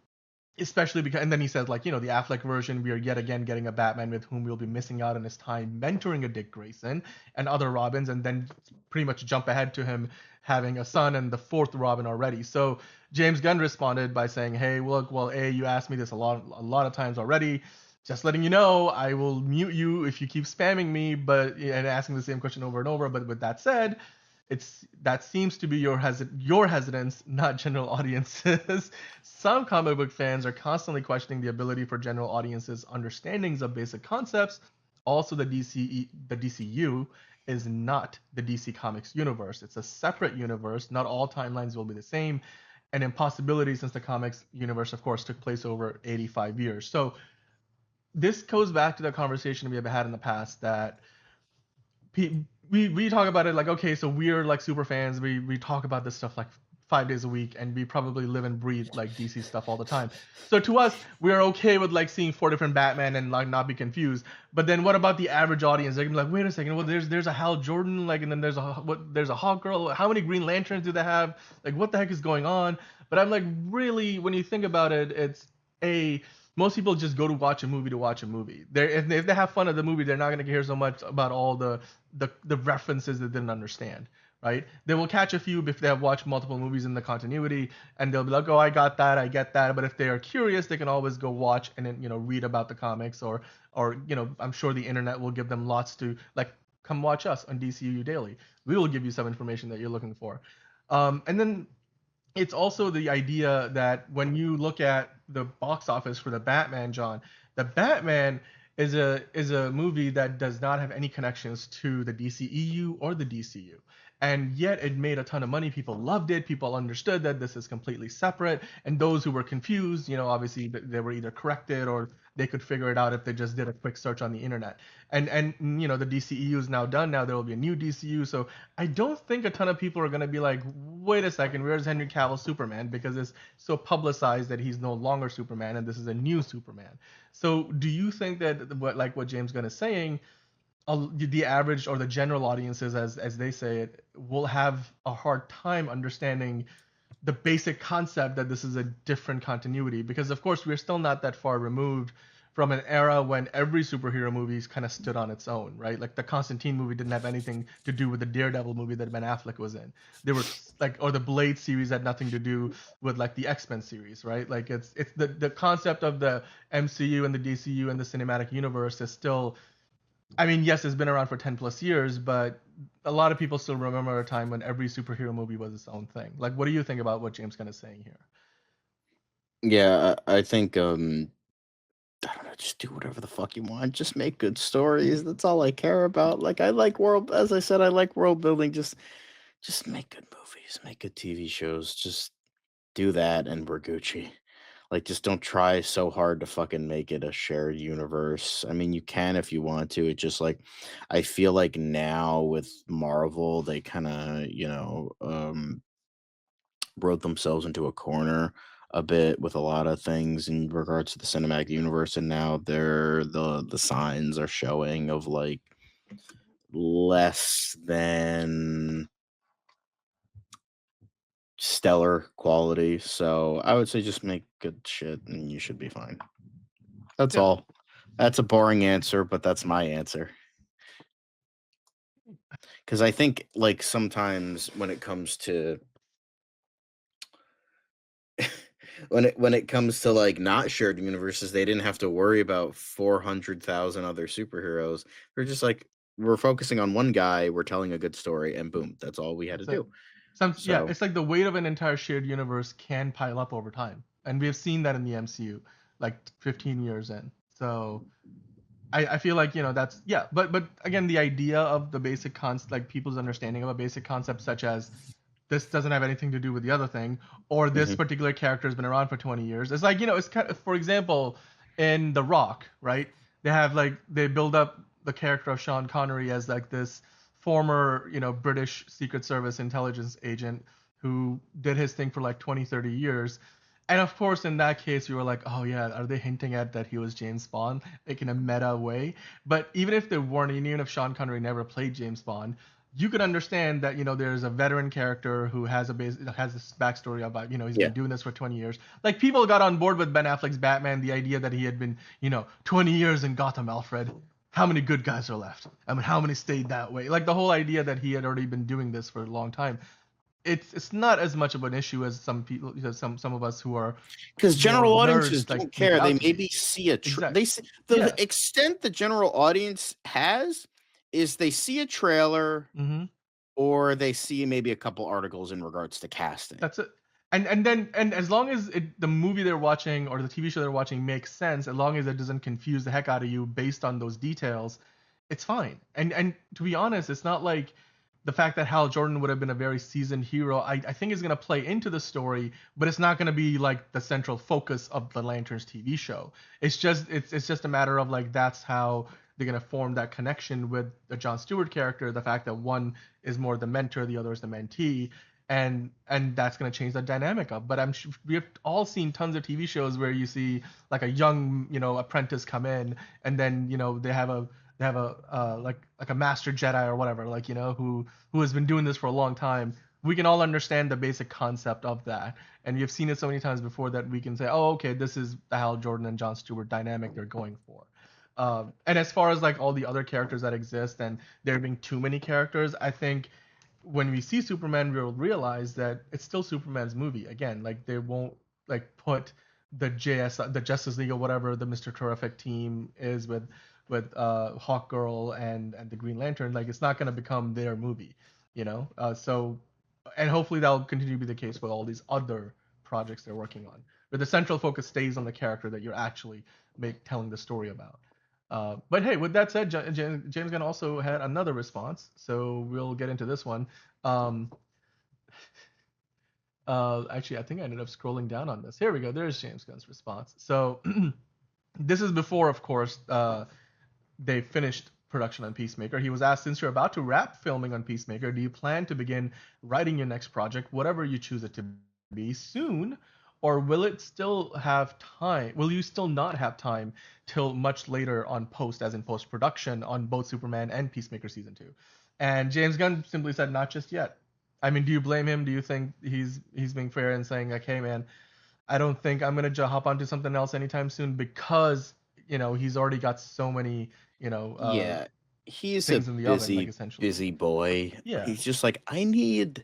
Especially because, and then he says, like, the Affleck version, we are yet again getting a Batman with whom we'll be missing out on his time mentoring a Dick Grayson and other Robins, and then pretty much jump ahead to him having a son and the fourth Robin already. So James Gunn responded by saying, hey, look, well, you asked me this a lot of times already. Just letting you know, I will mute you if you keep spamming me, but and asking the same question over and over. But with that said, that seems to be your hesitance, not general audiences. Some comic book fans are constantly questioning the ability for general audiences' understandings of basic concepts, also the DCU, is not the DC Comics universe. It's a separate universe. Not all timelines will be the same. An impossibility since the comics universe, of course, took place over 85 years. So this goes back to the conversation we have had in the past that we talk about it like, okay, so we're like super fans. We talk about this stuff like 5 days a week, and we probably live and breathe like DC stuff all the time. So to us, we're okay with like seeing 4 different Batman and like not be confused. But then what about the average audience? They're gonna be like, wait a second, well there's a Hal Jordan, like, and then there's a Hawk Girl. How many Green Lanterns do they have? Like, what the heck is going on? But I'm like, really, when you think about it, it's a most people just go to watch a movie to watch a movie. If they have fun at the movie, they're not going to hear so much about all the references they didn't understand, right? They will catch a few if they have watched multiple movies in the continuity, and they'll be like, oh, I got that, I get that. But if they are curious, they can always go watch and then read about the comics, or I'm sure the internet will give them lots to like. Come watch us on DCU Daily. We will give you some information that you're looking for. And then it's also the idea that when you look at the box office for the Batman, John, the Batman is a movie that does not have any connections to the DCEU or the DCU. And yet it made a ton of money. People loved it. People understood that this is completely separate. And those who were confused, obviously they were either corrected or they could figure it out if they just did a quick search on the internet. And the DCEU is now done. Now there will be a new DCU. So I don't think a ton of people are going to be like, wait a second, where's Henry Cavill Superman? Because it's so publicized that he's no longer Superman and this is a new Superman. So do you think that what James Gunn is saying, the average or the general audiences, as they say it, will have a hard time understanding the basic concept that this is a different continuity? Because of course we're still not that far removed from an era when every superhero movie kind of stood on its own, right? Like the Constantine movie didn't have anything to do with the Daredevil movie that Ben Affleck was in. There were or the Blade series had nothing to do with like the X-Men series, right? Like it's the concept of the MCU and the DCU and the cinematic universe is still, I mean, yes, it's been around for 10 plus years, but a lot of people still remember a time when every superhero movie was its own thing. Like, what do you think about what James Gunn is saying here? Yeah, I think I don't know, just do whatever the fuck you want. Just make good stories. That's all I care about. Like I like world, as I said, I like world building. Just make good movies, make good TV shows. Just do that and we're Gucci. Like just don't try so hard to fucking make it a shared universe. I mean, you can if you want to. It just like I feel like now with Marvel, they kind of, wrote themselves into a corner a bit with a lot of things in regards to the cinematic universe, and now the signs are showing of like less than stellar quality. So I would say just make good shit and you should be fine. That's Yeah. all. That's a boring answer, but that's my answer. Because I think like sometimes when it comes to when it comes to like not shared universes, they didn't have to worry about 400,000 other superheroes. They're just like, we're focusing on one guy, we're telling a good story, and boom, that's all we had to That's it. do. Yeah, So, it's like the weight of an entire shared universe can pile up over time, and we have seen that in the MCU, like 15 years in. So I feel like that's, yeah, but again, the idea of the basic concept, like people's understanding of a basic concept such as this doesn't have anything to do with the other thing, or this mhm. particular character has been around for 20 years. It's like, it's kind of, for example, in The Rock, right? They build up the character of Sean Connery as like this former, British Secret Service intelligence agent who did his thing for like 20, 30 years. And of course, in that case, we were like, oh yeah, are they hinting at that he was James Bond, like in a meta way? But even if they weren't, and even if Sean Connery never played James Bond, you could understand that there's a veteran character who has this backstory about he's Yeah. been doing this for 20 years. Like people got on board with Ben Affleck's Batman, the idea that he had been 20 years in Gotham, Alfred. How many good guys are left? I mean, how many stayed that way? Like the whole idea that he had already been doing this for a long time. It's not as much of an issue as some people, some of us who are Because more general audiences nerds like don't make it care. They out to be. maybe see a Exactly. they see the Yeah. extent the general audience has is they see a trailer Mm-hmm. or they see maybe a couple articles in regards to casting. That's it. And as long as the movie they're watching or the TV show they're watching makes sense, as long as it doesn't confuse the heck out of you based on those details, it's fine. And to be honest, it's not like the fact that Hal Jordan would have been a very seasoned hero. I think is going to play into the story, but it's not going to be like the central focus of the Lanterns TV show. It's just a matter of like that's how they're going to form that connection with the Jon Stewart character. The fact that one is more the mentor, the other is the mentee, and that's going to change the dynamic of. But I'm sure we have all seen tons of TV shows where you see like a young apprentice come in, and then they have a like a master Jedi or whatever, like who has been doing this for a long time. We can all understand the basic concept of that, and we've seen it so many times before that we can say, oh, okay, this is the Hal Jordan and Jon Stewart dynamic they're going for. And as far as like all the other characters that exist and there being too many characters, I think when we see Superman, we'll realize that it's still Superman's movie. Again, like they won't like put the Justice League or whatever the Mr. Terrific team is with Hawkgirl and the Green Lantern. Like it's not gonna become their movie, So, and hopefully that'll continue to be the case with all these other projects they're working on, where the central focus stays on the character that you're actually telling the story about. But hey, with that said, James Gunn also had another response, so we'll get into this one. Um, Actually, I think I ended up scrolling down on this. Here we go. There's James Gunn's response. So this is before, of course, they finished production on Peacemaker. He was asked, since you're about to wrap filming on Peacemaker, do you plan to begin writing your next project, whatever you choose it to be, soon? Or will it still have time? Will you still not have time till much later on post, as in post production, on both Superman and Peacemaker season 2? And James Gunn simply said, not just yet. I mean, do you blame him? Do you think he's being fair and saying like, hey man, I don't think I'm gonna hop onto something else anytime soon because he's already got so many Yeah, he's a things in the oven, like essentially. busy boy. Yeah, He's just like, I need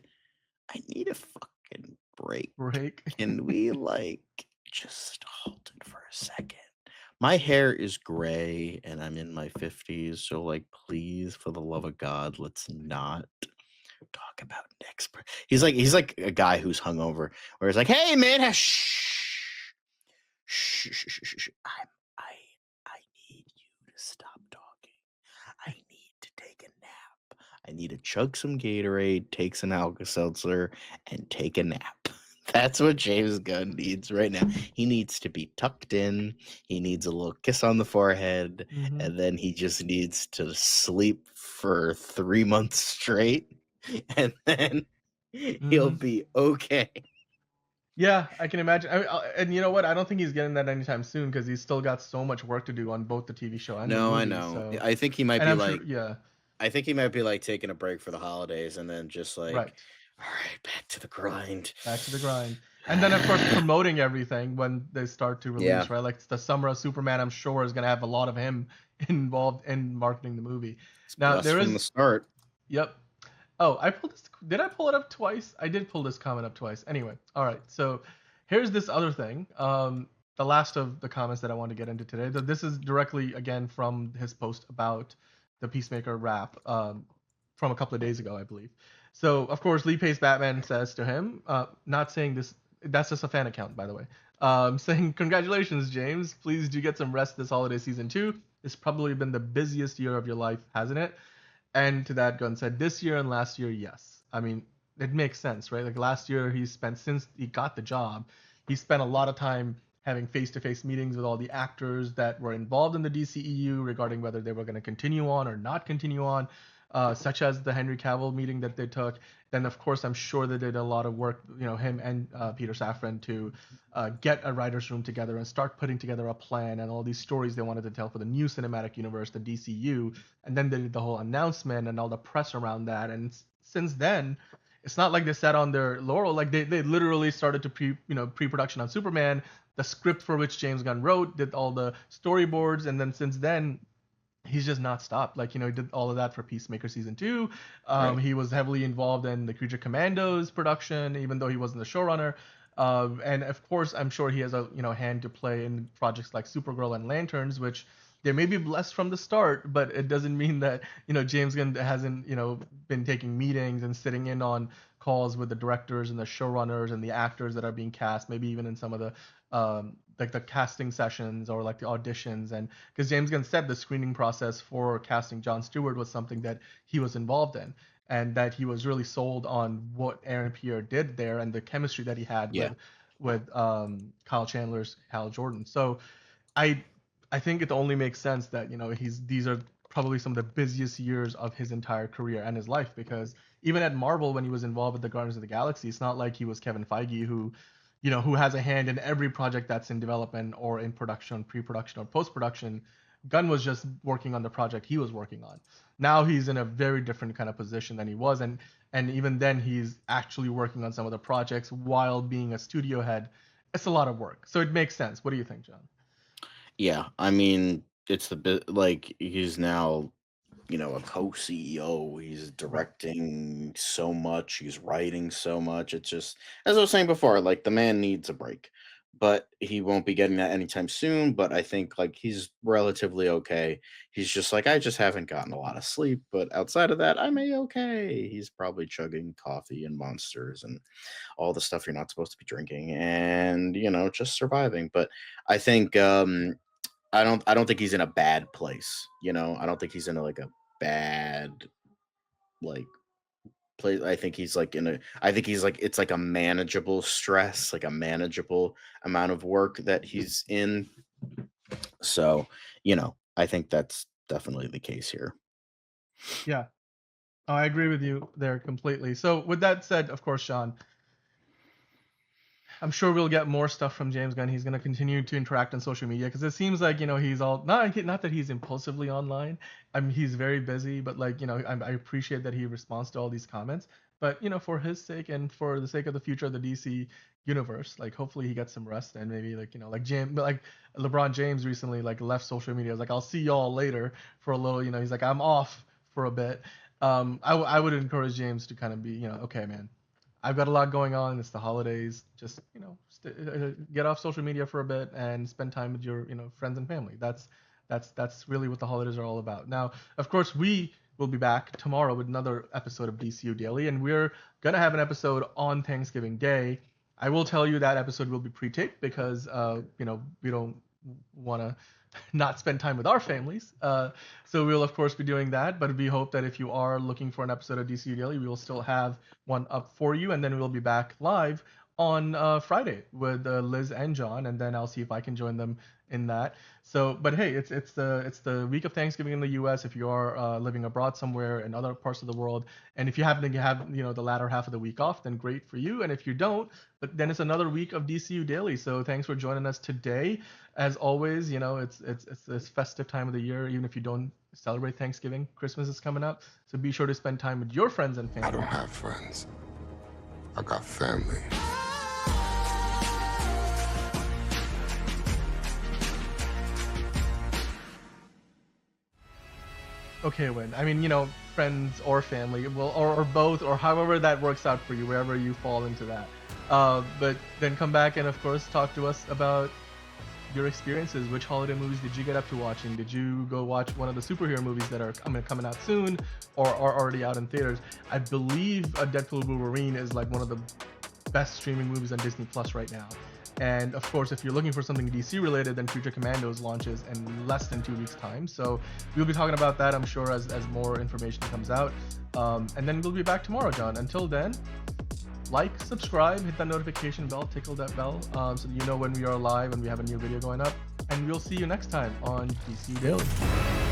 a fucking break. break. Can we like just hold it for a second? My hair is gray and I'm in my 50s, so like please, for the love of God, let's not talk about next. He's like a guy who's hungover, where he's like, "Hey man, shh, shh, shh, shh, shh, shh. I need you to stop talking. I need to take a nap. I need to chug some Gatorade, take some Alka-Seltzer, and take a nap." That's what James Gunn needs right now. He needs to be tucked in. He needs a little kiss on the forehead, Mm-hmm. and then he just needs to sleep for 3 months straight, and then he'll Mm-hmm. be okay. Yeah, I can imagine. And you know what? I don't think he's getting that anytime soon because he's still got so much work to do on both the TV show and the No, I movie. know. So, I think he might and be I'm sure, like, yeah, I think he might be like taking a break for the holidays and then just like, right. all right, back to the grind. Back to the grind. And then, of course, promoting everything when they start to Yeah, release, right? Like the Summer of Superman, I'm sure is going to have a lot of him involved in marketing the movie. it's Now, blessed there from the is, start. yep. Oh, I pulled this. Did I pull it up twice? I did pull this comment up twice. Anyway, all right. So here's this other thing. The last of the comments that I want to get into today. This is directly again from his post about the Peacemaker rap from a couple of days ago, I believe. So of course, Lee Pace Batman says to him, not saying this. That's just a fan account, by the way. Saying congratulations, James. Please do get some rest this holiday season too. It's probably been the busiest year of your life, hasn't it? And to that, Gunn said, this year and last year, yes. I mean, it makes sense, right? Like last year, since he got the job, he spent a lot of time having face-to-face meetings with all the actors that were involved in the DCEU regarding whether they were going to continue on or not continue on, such as the Henry Cavill meeting that they took. Then, of course, I'm sure they did a lot of work, him and Peter Safran to get a writer's room together and start putting together a plan and all these stories they wanted to tell for the new cinematic universe, the DCU. And then they did the whole announcement and all the press around that. And since then, it's not like they sat on their laurel. Like they literally started to pre-production on Superman, the script for which James Gunn wrote, did all the storyboards, and then since then he's just not stopped. Like, he did all of that for Peacemaker season 2. Right. He was heavily involved in the Creature Commandos production, even though he wasn't the showrunner. And of course, I'm sure he has a hand to play in projects like Supergirl and Lanterns, which they may be blessed from the start, but it doesn't mean that James Gunn hasn't been taking meetings and sitting in on calls with the directors and the showrunners and the actors that are being cast, maybe even in some of the like the casting sessions or like the auditions. And because James Gunn said the screening process for casting Jon Stewart was something that he was involved in, and that he was really sold on what Aaron Pierre did there and the chemistry that he had Yeah. with Kyle Chandler's Hal Jordan. So I I think it only makes sense that these are probably some of the busiest years of his entire career and his life, because even at Marvel when he was involved with the Guardians of the Galaxy, it's not like he was Kevin Feige who has a hand in every project that's in development or in production, pre-production or post-production. Gunn was just working on the project he was working on. Now he's in a very different kind of position than he was, and even then he's actually working on some of the projects while being a studio head. It's a lot of work, so it makes sense. What do you think, John? Yeah, I mean, it's the bit like he's now, a co-CEO. He's Right. directing so much, he's writing so much. It's just, as I was saying before, like the man needs a break, but he won't be getting that anytime soon. But I think like he's relatively okay. He's just like, I just haven't gotten a lot of sleep, but outside of that, I'm okay. He's probably chugging coffee and monsters and all the stuff you're not supposed to be drinking, and just surviving. But I think I don't think he's in a bad place. I don't think he's in like a bad like place. I think he's like I think he's like it's like a manageable stress, like a manageable amount of work that he's in. So, I think that's definitely the case here. Yeah, I agree with you there completely. So with that said, of course, Sean, I'm sure we'll get more stuff from James Gunn. He's going to continue to interact on social media, because it seems like he's all not that he's impulsively online. I mean, he's very busy, but like I appreciate that he responds to all these comments. But for his sake and for the sake of the future of the DC universe, like hopefully he gets some rest, and maybe like LeBron James recently like left social media. Like, I'll see y'all later for a little. He's like, I'm off for a bit. I would encourage James to kind of be okay, man, I've got a lot going on. It's the holidays. Just get off social media for a bit and spend time with your friends and family. That's really what the holidays are all about. Now, of course, we will be back tomorrow with another episode of DCU Daily, and we're gonna have an episode on Thanksgiving Day. I will tell you that episode will be pre-taped because we don't want to not spend time with our families. So we'll of course be doing that, but we hope that if you are looking for an episode of DCU Daily, we will still have one up for you, and then we'll be back live on Friday with Liz and John, and then I'll see if I can join them in that. So, but hey, it's the week of Thanksgiving in the U.S. If you are living abroad somewhere in other parts of the world, and if you happen to have the latter half of the week off, then great for you. And if you don't, but then it's another week of DCU Daily. So thanks for joining us today. As always, it's this festive time of the year. Even if you don't celebrate Thanksgiving, Christmas is coming up. So be sure to spend time with your friends and I family. don't have friends. I got family. Okay, Win. I mean, friends or family, well, or both, or however that works out for you, wherever you fall into that. But then come back and, of course, talk to us about your experiences. Which holiday movies did you get up to watching? Did you go watch one of the superhero movies that are coming out soon, or are already out in theaters? I believe Deadpool Wolverine is like one of the best streaming movies on Disney Plus right now. And of course, if you're looking for something DC related, then Future Commandos launches in less than 2 weeks' time. So we'll be talking about that, I'm sure, as more information comes out. And then we'll be back tomorrow, John. Until then, like, subscribe, hit that notification bell, tickle that bell, so that you know when we are live and we have a new video going up. And we'll see you next time on DCU Daily.